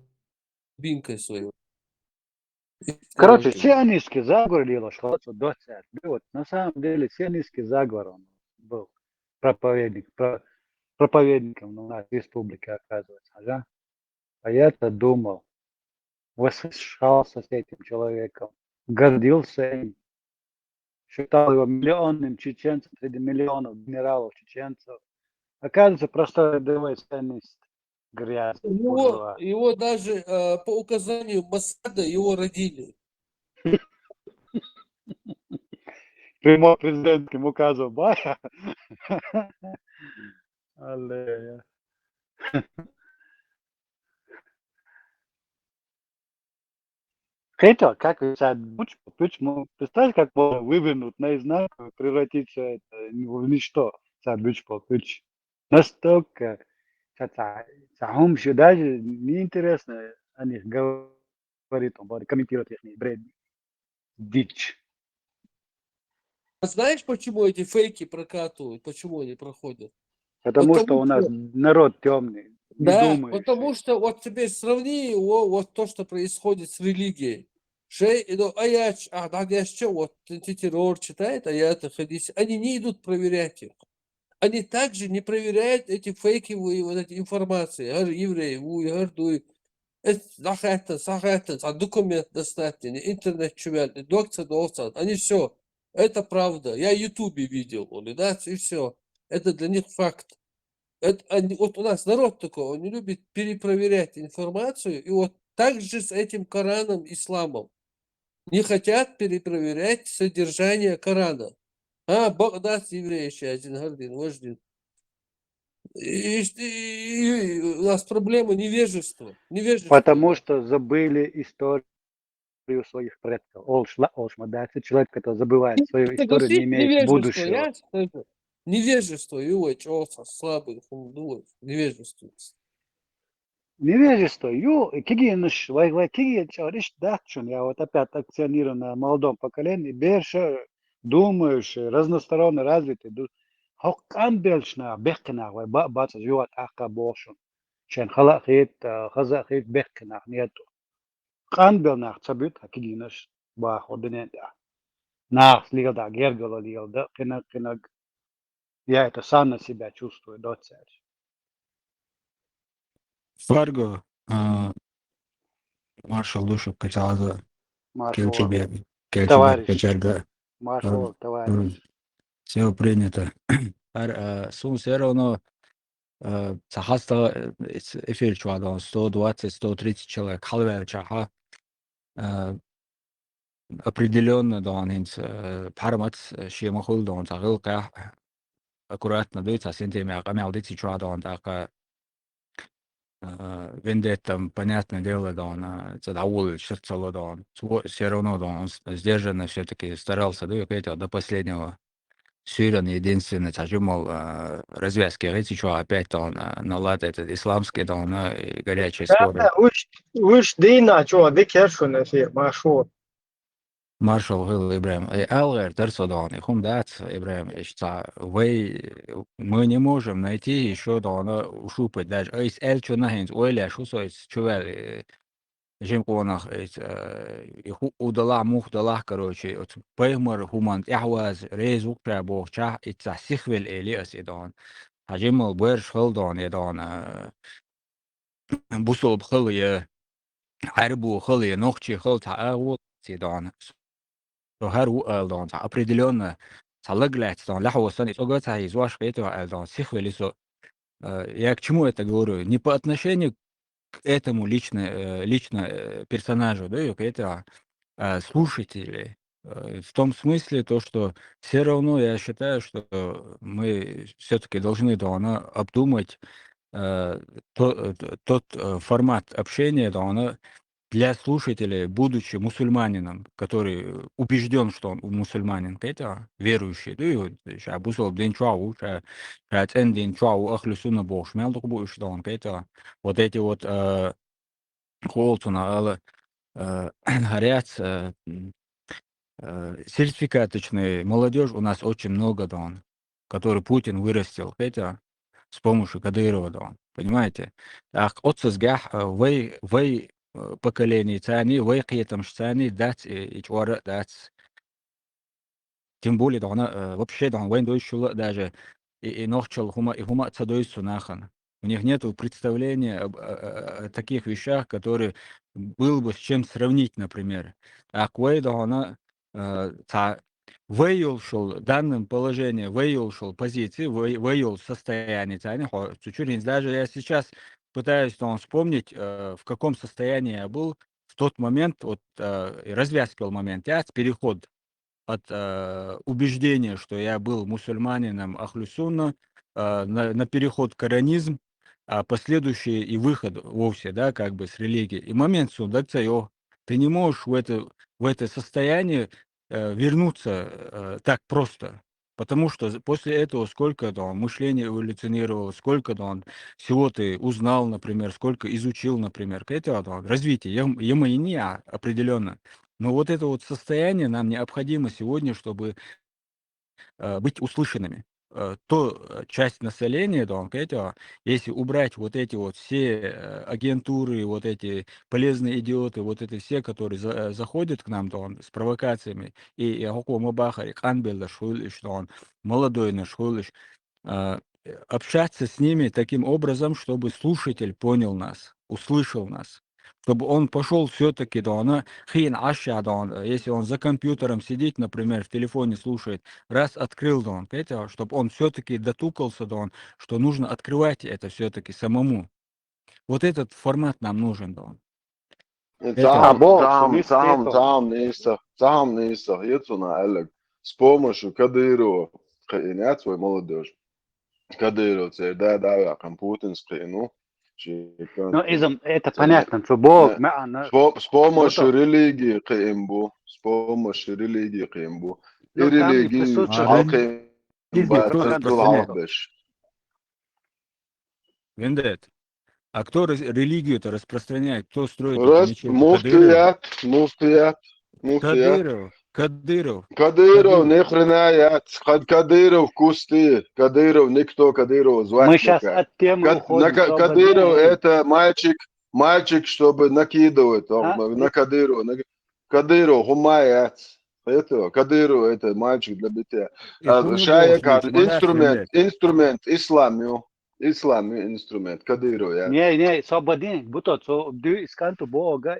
бинкой своей. Короче, сионистский заговор дело шло до церкви. Вот, на самом деле сионистский заговор он был проповедником у нас в республике, оказывается. Да? А я-то думал, восхищался с этим человеком, гордился им, считал его миллионным чеченцем среди миллионов генералов чеченцев. Оказывается, простой рядовой сионист, грязный буржуа. Его даже по указанию Моссада его родили. Прямой президентским указом, бая. Але... Хотя, как писать почему? Представь, как можно вывернуть наизнанку и превратить все это в ничто. Настолько самому даже неинтересно о них говорит, он будет комментировать их бред, дичь. А знаешь, почему эти фейки прокатывают? Почему они проходят? Потому что у нас народ темный, не Да, думающий. потому что вот теперь сравни его, вот то, что происходит с религией. Вот террор читает, аят, хадис. Они не идут проверять их. Они также не проверяют эти фейковые вот эти информации. Евреи, документ достаточно, интернет чувствует, доктор, они все. Это правда. Я в Ютубе видел, да, и все. Это для них факт. Вот у нас народ такой, он не любит перепроверять информацию, и вот так же с этим Кораном, исламом. Не хотят перепроверять содержание Корана. Бог даст евреи еще один гордин, вождин. И у нас проблема невежества. Потому что забыли историю своих предков. Олшмадакс, человек, который забывает свою историю, не имеет будущего. Невежество, его слабый, невежество. Невежество, я вот опять акционирую на молодом поколении, больше думающий, разносторонне развитый, хоккан бельшна, бехкина, баца живот ахка бошун, чен хазахит бехкина, нету. Хан белнах цабит, хакигинаш, бах, одинета. Нах, лилда, гергола лилда, кинаг, Я это сам на себя чувствую, доцель. Фарго, маршал Душев Качалаза, Маршал, Келчебек товарищ, Качарга, маршал, товарищ. все принято. Сум все равно Цахаста эфир чуадон 120-130 человек. Халвер чаха определенно донинс парамац шемахул дон цагылка аккуратно дойца сентемя камялдити чуадон так вендетта, понятное дело, да, он задавил сердце, да, он все равно, да, он сдержанно все-таки старался, да, до последнего. Сюрин единственный, мол, развязки, эти что, опять он наладит этот исламский, да, он и горячий спор. وش دينا شو ديك يرشون في مشهور Маршал Гыл Ибраим, Алгер, Терсодон, и Хумдат Ибраим, мы не можем найти еще, да, он ушупать даже, из Эльчу Нахинс, Ойля, Шусойц, Чувел, Жемконах, удала мухдала, короче, от Пеймар, Хумант, Яхваз, Рейз, Укра, Богча, и Цасихвел Элиас, и Дон. Хажимал Берш Хилдон, и Дон, Бусол Бхилия, Арбу Хилия, Нохчи Хилта, Агут, и Дон. Har Дон, определенно, Салаглять, Дон, Ляхвасан, и Огата, из Ваш Петова, Дон, Сихвелисо. Я к чему это говорю? Не по отношению к этому лично персонажу, да, это слушатели. В том смысле, то, что все равно я считаю, что мы все-таки должны обдумать тот формат общения для слушателей, будучи мусульманином, который убежден, что он мусульманин, это верующий, да, и сейчас бусол день чау, сейчас день чау, ахлюсуна бог, шмел только будешь, что он, это вот эти вот холтуна, горят сертификаточные молодежь у нас очень много, да, который Путин вырастил, это с помощью Кадырова, да, понимаете? Ах, отсызгах, вы поколение цани, вы киетам штани, дать и чуара дать. Тем более, да, она вообще, да, войн дойшла даже и нохчал хума цадойсу нахан. У них нет представления о таких вещах, которые было бы с чем сравнить, например. А Куэйда, она выявил данным положением, выявил позиции, выявил состояние. Чуть-чуть, даже я сейчас пытаюсь вспомнить, в каком состоянии я был в тот момент, вот развязывал момент, переход от убеждения, что я был мусульманином Ахлюсунна, на переход в коранизм, а последующий и выход вовсе, да, как бы с религии. И момент судакца, ты не можешь в это состояние вернуться так просто. Потому что после этого сколько мышление эволюционировало, сколько всего ты узнал, например, сколько изучил, например. Это развитие, ямайния определенно. Но вот это вот состояние нам необходимо сегодня, чтобы быть услышанными. Часть населения, если убрать вот эти вот все агентуры, вот эти полезные идиоты, вот это все, которые заходят к нам с провокациями, и Мабахари, Канбелда, Шулиш, молодой наш Шулиш, общаться с ними таким образом, чтобы слушатель понял нас, услышал нас, чтобы он пошел все-таки, если он за компьютером сидит, например, в телефоне слушает, раз открыл, чтобы он все-таки дотукался, что нужно открывать это все-таки самому. Вот этот формат нам нужен, Сам низах, Ецуна Элек, с помощью Кадырова, нет свой молодежь. Кадыров, да, Путинский, Ну, это понятно, что Бог, с помощью религии Каимбу, с помощью религии Каимбу. И религии Вендет. А кто религию-то распространяет? Кто строит эти мечети? Муфтият. Кадыров. Ни хрена ят. Кадыров кусты. Кадыров никто, Кадыров звать. Мы сейчас от темы уходим. Кадыров это мальчик, чтобы накидывать на Кадыров. Кадыров хумаят. Это Кадыров, это мальчик для битья. Ихуну Шая бош лич, мадаш инструмент исламию инструмент Кадыров я. Не, свободен, будто so du iskantu boga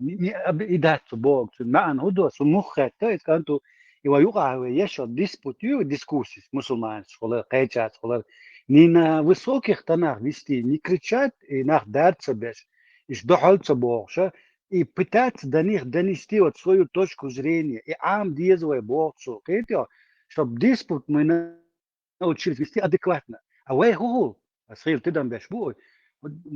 ni idat bog, ma an hudo so mukhata iskantu iwa yuqa yesho disputiu дискуссии мусульман, школа кайчат, школа не на высоких тонах вести, не кричать и нахдарться без, и ждохальца богша, и пытаться до них донести вот свою точку зрения, и ам диезовый богцу, чтобы диспут мы научились вести адекватно. А вы هو صغير تدم بشبوي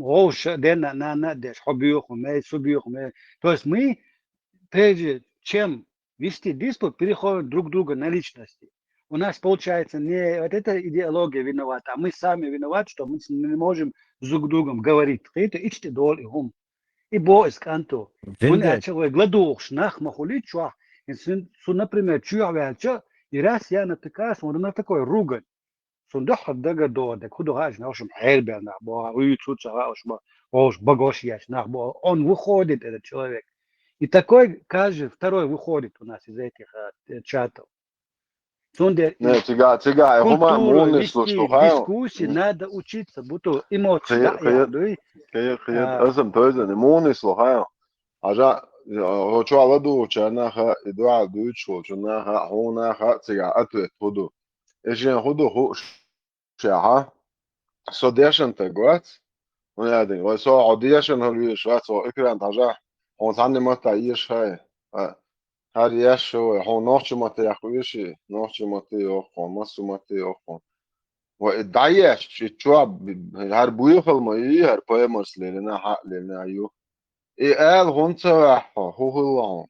روش دنا на деш хобиох мы субиох мы то есть мы прежде чем вести диспут переходим друг друга на личности. У нас получается не вот эта идеология виновата, а мы сами виноваты, что мы не можем с друг другом говорить. Это ичти дол и хум. И бо исканто. Он человек гладух нах махулит чуах. Например, чуах и раз я натыкаюсь, он на такой ругань. صندوق الدقة دو دك هدو هاش ناوش محيل بينا بو ويتسوت سواش بو ош багошьяш нах бо он выходит этот человек и такой каждый второй выходит у нас из этих чатов. Не, тига, хума муни дискуссии надо учиться, будто эмоции, да, Азам тойза не муни слухаю. Ажа хочу аладу чанаха идуа дуйчу чанаха хунаха тига атвет худу. Ежен худу ху شاها صديشن تقوات ونادي وسو عديشن هلوي شوات سو إكران تجاه هون ثاني ما تعيش هاي هر يش هون نوش ما تيخويشي نوش ما تيخون مسو ما تيخون وإدعيش شواب هر بويخل ما هر بايمرس لنا حق لنا أيوه إيه قال هون تواح هو الله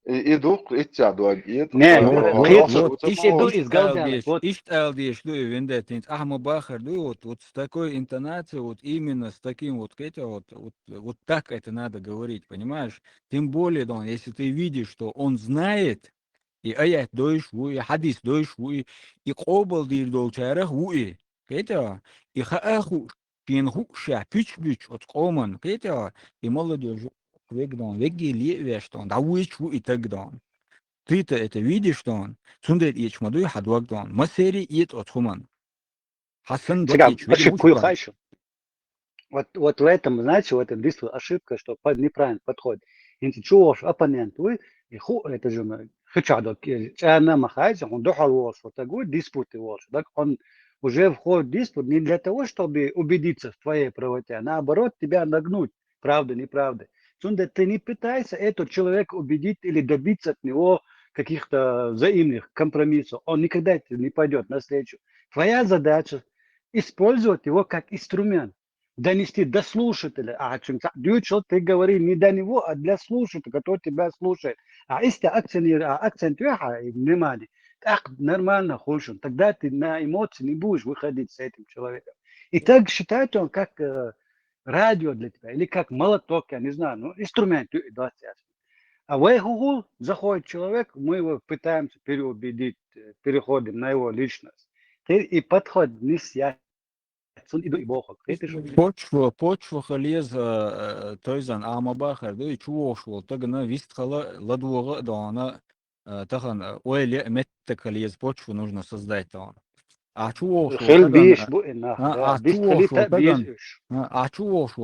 идут эти адвокаты. Ишт вендетинц ахма бахар, вот с такой интонацией, вот именно с таким вот так это надо говорить, понимаешь? Тем более, если ты видишь, что он знает, и аят дойш вуи, хадис дойш вуи, и кобал дир долчарах вуи, и хааху пинху ша пич от коман, и молодежь. Да и так дан. Ты-то это видишь, он? Сундет ич мадуй хадвак дан. Масери ит от хуман. Хасан вот в этом, знаете, в этом действии ошибка, что неправильно подходит. Если чувствуешь оппонент, вы это же хачадок, она махается, он дохал волос, вот такой диспут волос. Так он уже входит в диспут не для того, чтобы убедиться в твоей правоте, а наоборот тебя нагнуть, правда, неправда. Ты не пытайся этот человек убедить или добиться от него каких-то взаимных компромиссов. Он никогда не пойдет навстречу. Твоя задача использовать его как инструмент. Донести до слушателя. Ты говори не до него, а для слушателя, который тебя слушает. А если акцент внимание, так нормально хулшин. Тогда ты на эмоции не будешь выходить с этим человеком. И так считает он как радио для тебя, или как молоток, я не знаю, инструмент. А в Google заходит человек, мы его пытаемся переубедить, переходим на его личность. И подход не сядет. Почва халез тойзан амабахар, да и чувошвал, тагана вистхала ладвога, да она тахан ойле метта халез почву нужно создать, да. А чувошвал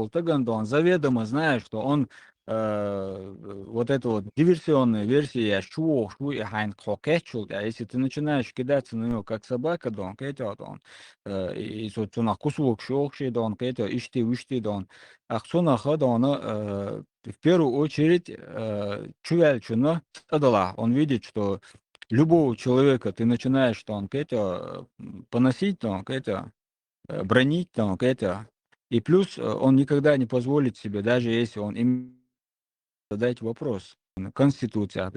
таган, да он заведомо знает, что он вот эту вот диверсионную версию я чувствую и хайн кокетчул, а если ты начинаешь кидаться на него как собака, да он кетет он и собственно кусок шокши, да он кетет ишти, да он ахсунаха, да он в первую очередь чувельчуна адала, он видит, что любого человека ты начинаешь, что он кетет поносить, да он кетет бронить, да он кетет, и плюс он никогда не позволит себе, даже если он им задать вопрос. Конституция.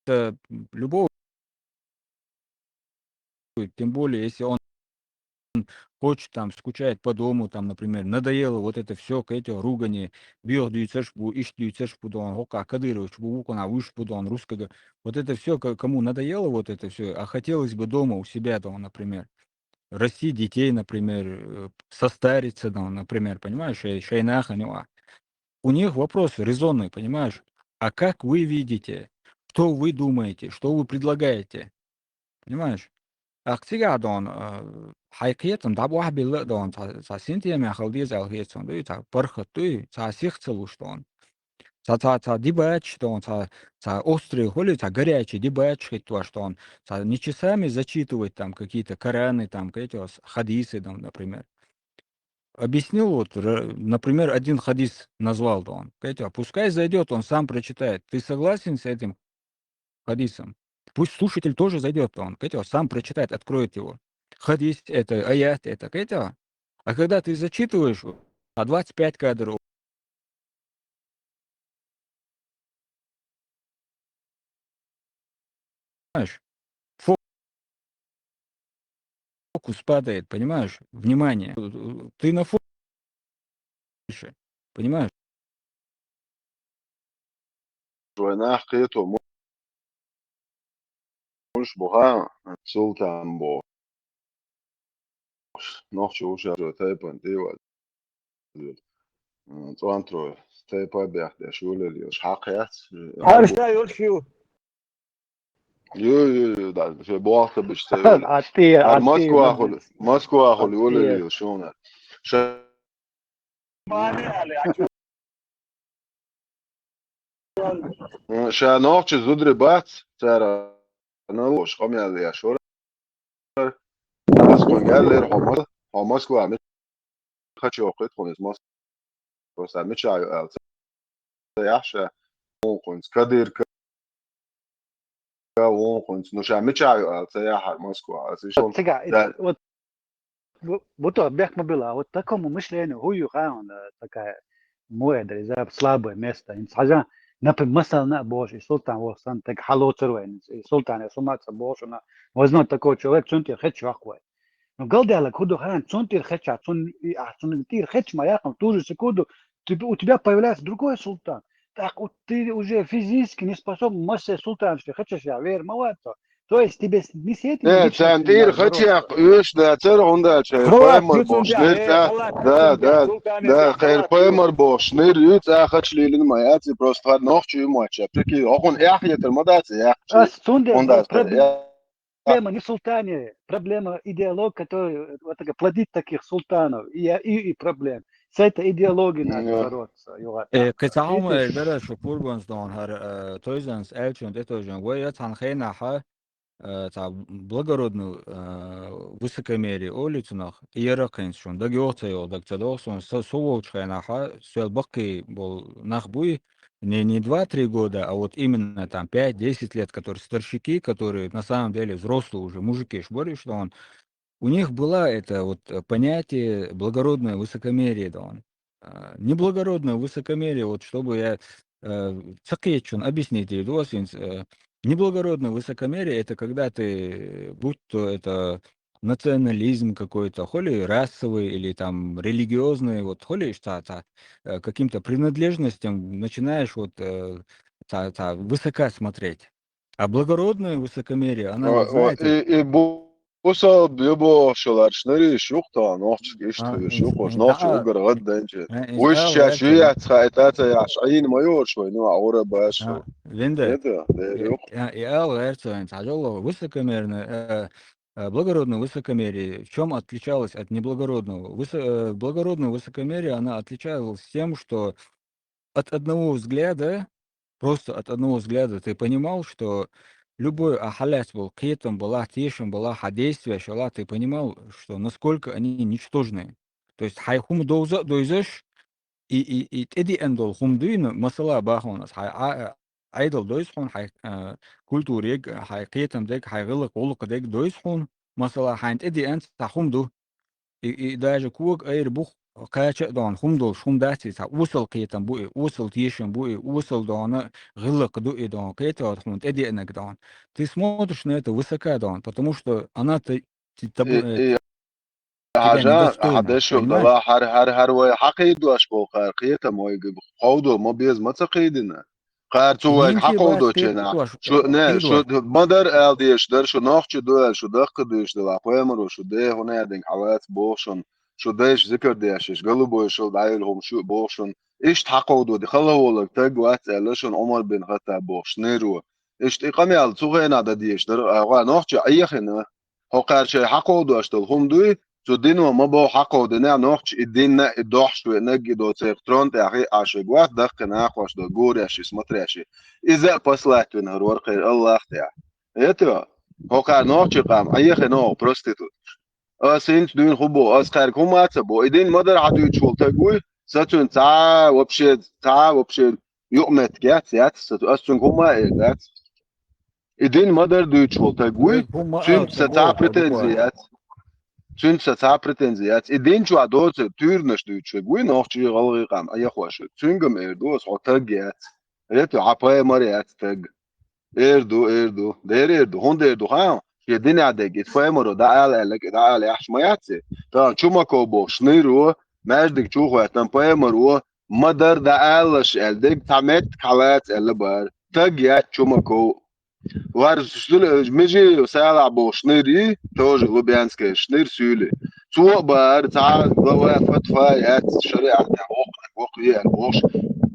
Это любого, тем более, если он хочет там, скучает по дому, там, например, надоело вот это все, эти ругани, биодуицешбу, ишдуицешбу, дон, ока, Кадырович, букона, вышбу, дон, русского, вот это все, кому надоело вот это все, а хотелось бы дома у себя, там, например, расти детей, например, состариться, да, например, понимаешь, шейнаха, у них вопрос резонный, понимаешь? А как вы видите, что вы думаете, что вы предлагаете, понимаешь? Актига дон хайкетон да бах билла дон та синтия ме халди залхетсон ду та пархат ду та сихцелуш дон та дибач дон та острый холи та горячий дибач хитваш дон та не часами зачитывать там какие-то Кораны, там какие-то хадисы, там, например. Объяснил, вот, например, один хадис назвал, да он. Понимаете, пускай зайдет, он сам прочитает. Ты согласен с этим хадисом? Пусть слушатель тоже зайдет, да он. Понимаете, сам прочитает, откроет его. Хадис это, аят это, понимаете? А когда ты зачитываешь, 25 кадров, понимаешь, фокус падает, понимаешь? Внимание. Ты на фокусе, понимаешь? شويناخ قيتو مش بوها سلطان بو نوخشو شارو تايبان ديوال توانترو تايبا بيحدى شولل يوش حقيات Arşa yol şu. يو دا في بوقت بيشتغل Atıyor, موسكو اخو يقول atıyor. لي شونا شانوخش زودري بات ترى نوش قومي على شورا موسكو قال لي موسكو عمل خاتش وقت خونس موسكو سامي شايو يحشى كنت كدير كنت نوش عمل شايو يحر موسكو Вот сега, вот бех мобила, вот такому мышлению хую хаун такая муэдри, за слабое место. Инсажа, например, масална божий, султан восан, так халоцервен, султан я сумаца божина, возьмет такой человек, цунтир хеч вахвай. Но галдяла, куду хан, цунтир хеча, цунтир хеч маяком, ту же секунду, у тебя появляется другой султан. Так вот ты уже физически не способен массе султан, что хочешь я вер, молодца. То есть тебе не с этим личностью تنتير надо خاتشي бороться. يوش دا تر هوندا شير خلاص قيمر يوتون بيع بوشنير تا خلاص دا يوتون بيع دا سلطان دا بيع خير خلاص قيمر بوشنير يوت خاتش ليلين ما ياتي بروست هاد نوخش يموتش بتكي اخون احية المدات يحشي Сундер, هوندا проблема не в султане, проблема идеолог, который вот, плодит таких султанов, и проблем. С этой идеологией надо бороться. قطعهم البلد شكور بونسدون هر تويزنس элчон детожен ويا تنخينا ха та благородную высокомерие олицунах иеракеншон да геоцео да цадосон соволчхайна ха сел баки был нахбуй не 2-3 года, а вот именно там 5-10 лет, которые старщики, которые на самом деле взрослые уже мужики, шбори, что он у них было это вот понятие благородное высокомерие, да он. Неблагородное высокомерие, вот чтобы я цакетчун объясните, неблагородное высокомерие это когда ты, будь то это национализм какой-то, холи расовый или там религиозный, вот холи каким-то принадлежностям начинаешь вот высока смотреть. А благородное высокомерие, она вот знаете. بوسا بيبو شلارشنري شوختا نوخش قشت شوخوش نوخش اوغر غدا انجي وش شاشية خايتاتا يعشعين مايور شوي نوع عورة باش Венде, это ديريوخ я лэрцэн, тяжело, высокомерное, благородное высокомерие. В чем отличалось от неблагородного? Благородное высокомерие, она отличалась тем, что от одного взгляда, просто от одного взгляда ты понимал, что любой ахалят был, кетом была, тешем была, действие, шала, ты понимал, что насколько они ничтожны. То есть хайхум дойзеш, и эди эндол хумдуин масала бахонас, айдол дойсхон, хай культурег, хай кетом дег, хай гылык, олык дег дойсхон, масала хайнт эди энд тахумду. И даже кук эйр бух кача дон хумдол шумдати та усал кетам буи усал тишем буи усал дона гылык дуи дон кета вот хунт эди энек дон. Ты смотришь на это высока дон, потому что она тебя حاجة недостойна, حدش يقدر понимаешь? هر وي حقيد واش بو خير قيتا ما يجيب قودو ما بيز ما تقيدنا قارتو يمشي حقو بس دوتشنا تدوش شو نه شو تدوش مدر ال ديش در شو نوخ دول شو دق ديش دلا قيمر شو ده هنا دين حوات بوشن شو ديش ذكر ديش قلبو شو دايلهم شو بوشن ايش حقو دو دي خلوا ولك تق وات لشن عمر بن خطاب بوش نيرو ايش تقامي على صغينا دا ديش در نوخ اي خنا هو قارش حقو دو اشتل هم دوي شو دينو ما بو حقو دنا نوخ الدين دوح شو نجي دو تقترون تاخي عاشقوات دق ناقوش دو غوريش سمتريش إذا بسلات من هرور خير الله اختيار يتوا هو قاعد نوع قام أي خناق بروستيتوت سينت دون خبو خير كم عتبو إدين مدر عدو تشول تقول ستون تا وبشد يؤمت جات يات ستو أستون كم إيجات إدين مدر دو تشول تقول هم سنت ستا تبغوا بريتنزيات سنت ستا بريتنزيات إدين شو عدوت تورنش دو تشول نوع غلغي قام أي خوش سنجم إردوس حتى يتوا عباية مريات تج اردو der hon erdu ha je dinade git foemoro da ale ach mayatse ta chuma ko bo shniru majdik chuho tan poemoro madar da alash eldik tamet kalat elbar tag ya chuma ko var sul meji sala bo shniri toj lubyanske shnir sule tu bar ta wafat fa yat shari'at وقيا الوش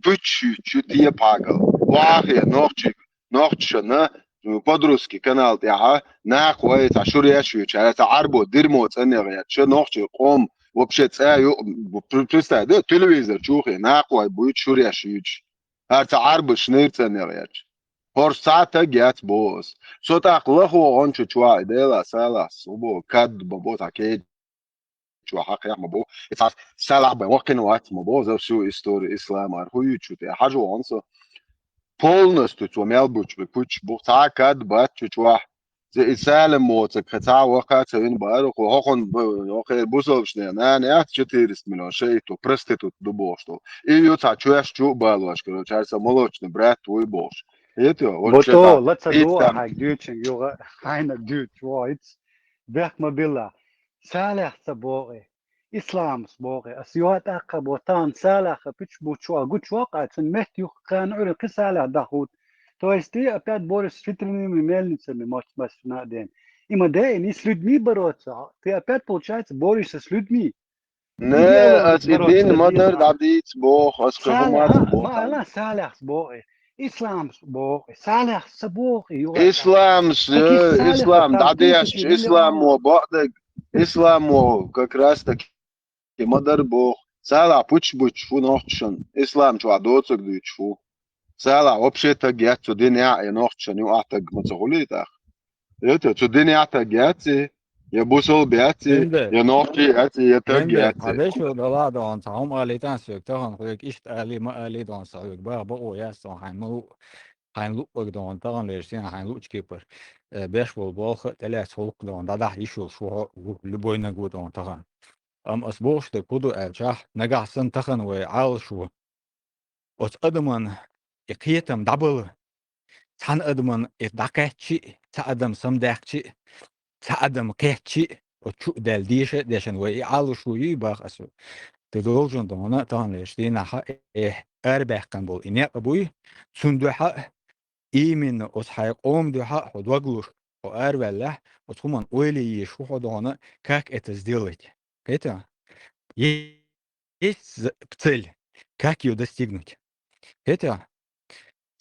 تشي تي باغل واخي نوخشنا подруски канал тяга на кое та шуряшью чара та арбо дерьмо ценега чё нохчи ком вообще цаю представь да телевизор чухи на кое будет шуряшью та арбо шныр ценега por sata gets boss so ta лохо он чуа дела сала субо кад бабо таке شو حقيقة مبو يتعرف سالع بوقن وقت مبو زو شو إستوري إسلام أرهو يشوت حاجة وانسو полностью تو ملبوش بكوش بوتا كاد بات شوح زي سالم موت كتا وقت وين بارك وهون وخير بوسوش نه نه четыреста миллион شيء تو проститут дубошту и юта чуешь чу балваш короче арса молочный брат твой бош это вот Boto, что let's и do a там hag duching, you're kind of duch, right? Berkmabilla, Saleh Sabore, Islam Sabore, Asyuat Akabotan, Saleh, pitch Buchua, good walk, and met you can or Kisala Dahut. To I stay up at Boris Fitrin Melnitz and much not then. In my day, and he slid me barotza, the apet Polchats, Boris slid me. نه از الدين مدر دعديت بوخ از كهمات Saleh, بوخ ما Saleh Sabore. Islam Sabore, Saleh Sabore, اسلام Таких салихов اسلام там دعديش тысячи, اسلام миллионов. وبعدك اسلام как раз таки مدر بوخ سالا بوش فو نوحشن اسلام شو عدوتك ديش فو سالا وبشيتا جات تو دنيا يا نوحشن يو اعتق متغوليتاخ يتو تو دنيا اعتق يا بوسول بياتي هند يا نوحشي اتي يا هند تاجاتي هذا شو دلا دون تهم أليتان سوق تهون خليك إيش ألي ما ألي دون سوق بقى ياسون هنلو دون تهون ليشين هنلو كيبر بيش بالباخ تلاش فوق دون ده يشول شو لبوينا جو دون تهون أسبوعش تكودو أرجح نجح سن تهون وعال شو أدمن يقيتم دبل تان أدمن إدكتشي تأدم سمدكتشي تأدم كتشي وشو ديشن وعال شو يباخ أسو تدولجن دونا تان ليشتي نها أربعكن بول إني أبوي سندوحة إيمن أصحى قوم دوحة خدوغلوش وأربعة وثمان أولي يشوفوا دونا كاك إتزديلت كده есть цель, как ее достигнуть. Это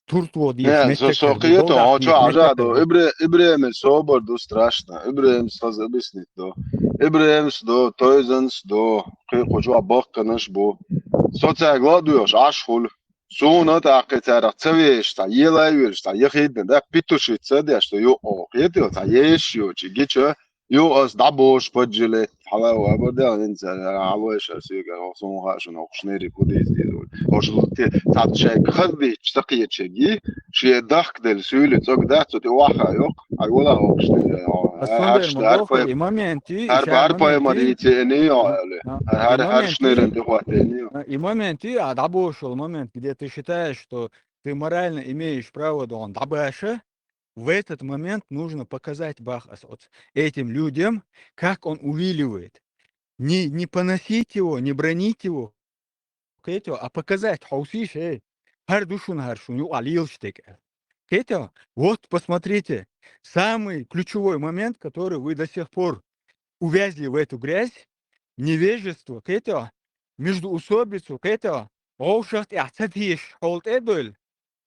туртуо Не, десметка, сокието очо ажадо Ibrahim собор до страшно. Ibrahim саз объяснит до. Ibrahim до тойзенс до кочо бакканаш бо. Соца гладуеш ашхул. Суна тақетара цвеш та елайвеш та ехиден да питуши цеде што ё о. Ето та ешио чигиче ё ас дабош поджеле حلا وابدا انت عواش سيغا وصون هاشن اوشنيري كوديز ديرول اوشلتي تات شيك خذي تقيه شيغي شي دخك دل سولي توك دات تو واخا يوق اي ولا اوشنيري هاش الموضوع إمامينتي هار مريتي اني هار إمامينتي شنيرن دخواتيني إمامينتي адабошел момент, где ты считаешь, что ты морально имеешь право дон дабаша. В этот момент нужно показать Бахас вот этим людям, как он увиливает. Не поносить его, не бронить его, а показать, хаусиш, Хар душун харшун, ю алилштек. Это вот посмотрите, самый ключевой момент, который вы до сих пор увязли в эту грязь, невежество, это междуусобицу, это оушахт яцатиш, холт эдуль,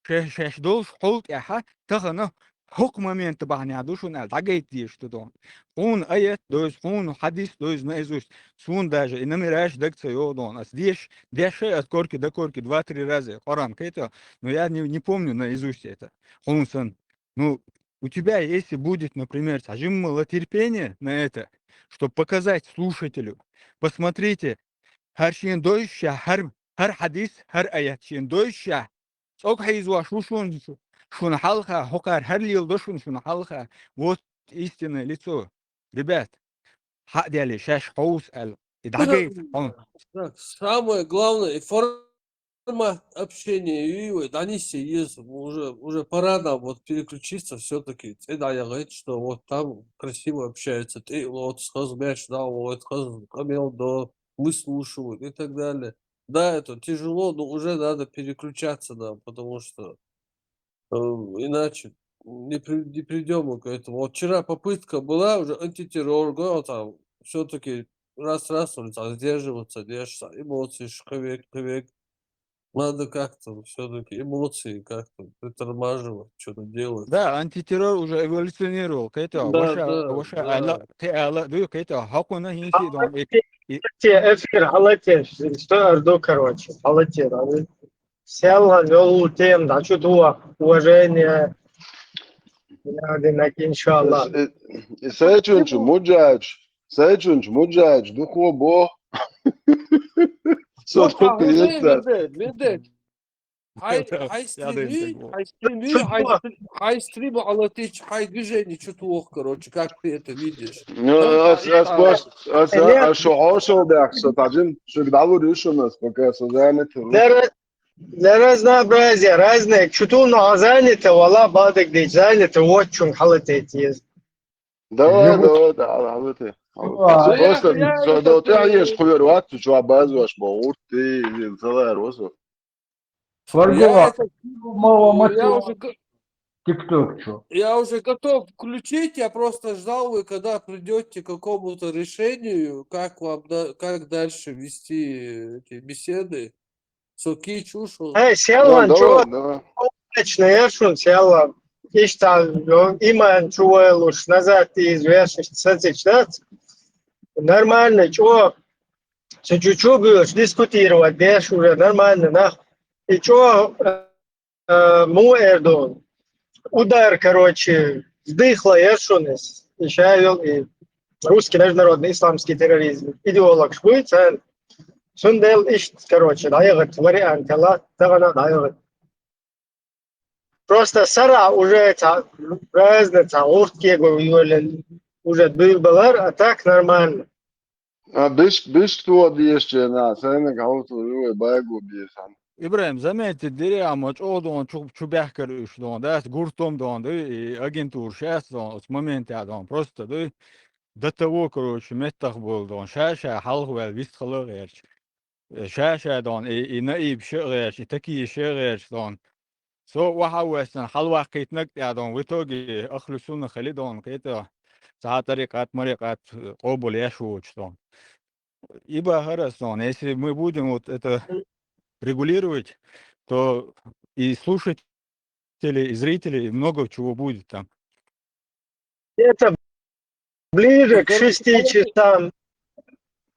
шеш долш холт яха, тахана حق момент бахни адушун ал дагайти что то он аят доз он хадис доз наизусть сун даже и намеряешь декца йодон а здесь деше от корки до корки 2-3 раза Коран это но я не помню наизусть это он сан ну у тебя если будет например сажим терпение на это чтобы показать слушателю посмотрите هر شين دوش هر حديث هر آيات شين دوش أوك حيزوا شون حلقة حقار هر ليل دوشون شون حلقة вот истинное лицо ребят حق شاش قوس ادعجيت Так, самое главное, форма общения, и они все есть, уже пора нам вот переключиться все-таки. Да, я говорю, что вот там красиво общаются, ты вот сказмешь, да, вот сказмел, да, выслушивают и так далее. Да, это тяжело, но уже надо переключаться нам, потому что иначе не придем мы к этому. Вот вчера попытка была уже антитеррор, говорил, там все-таки раз, он там сдерживаться, держаться, эмоции, шковек. Надо как-то все-таки эмоции как-то притормаживать, что-то делать. да антитеррор уже эволюционировал это ваша ала ты ала ду это хакуна хинси дон Эфир, халате, что орду, короче, халате, да. Села, вел тем, да, чувство, уважение, иншаллах. Сечунчу, муджач, духобо. Вот, Соток есть. Медет. Хай стрим, алатыч, хай движение, что-то короче, как ты это видишь? شو بيحصل تعجن شو بدعوا شو الناس بكاسة زانت Для разнообразия, разные, чутуно занято, вала бадок дичь, занято, вот чем халатеть есть. давай تعال حبيبتي просто ده تعيش خير وقت شو عباز واش بورتي الصغير وصل Я уже готов включить, я просто ждал, вы когда придете к какому-то решению, как дальше вести эти беседы. Соки, чушь. Села, что начинаешь, шун, села. İşte iman çuvaluş назад известно сочетать. Нормально, что чуть-чуть будешь дискутировать, дальше уже нормально, да. И что Муэрдон, удар, короче, вдыхла Эшунес, и русский международный исламский терроризм, идеолог Швейцар, Сундел ищет, короче, дает вариант, дает. Просто сара уже это разница, уртки уже был, а так нормально. Биш кто еще на сцене кого-то его байгу бьет. Ибраим, заметьте, деря мач одон чубяхкар дон, да, гуртом дон, да, и агентур сейчас дон, с момента дон, просто да, до того, короче, метах был дон, шаша халхвел вистхалер ерч, шаша дон, и наиб шерч, и такие шерч дон. So وحوسنا حلوة كيتنك يا دون وتوجي أخلصونا خلي دون كيتا ساعات طريقات مريقات قبول يشوش دون ибо хорошо, если мы будем вот это регулировать, то и слушатели, и зрители, и много чего будет там. Это ближе к 6 часам.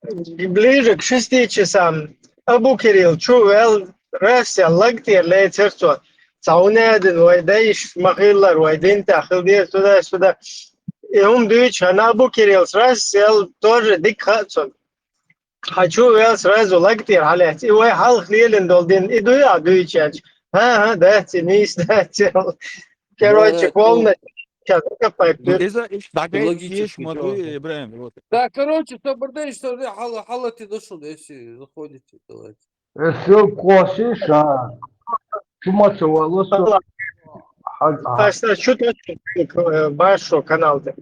Ближе к 6 часам. Абу Кирилл, чувел, рася, лагтер, лейцерство. Саунедин, вайдаиш, махиллар, вайдин, тахилдир, туда-сюда. И он дичь, а Абу Кирилл сразу тоже дикхатсон. Хочу я сразу лагтер, алять. И вай хал хлилин долдин, и дуя дичать. Ага, дайте, низ, дайте. Короче, полная. Да, короче, собрдай, что халаты дошел, если заходите, давайте. Все косиша. Чумачева лоса. А что ты, Башо, канал-то?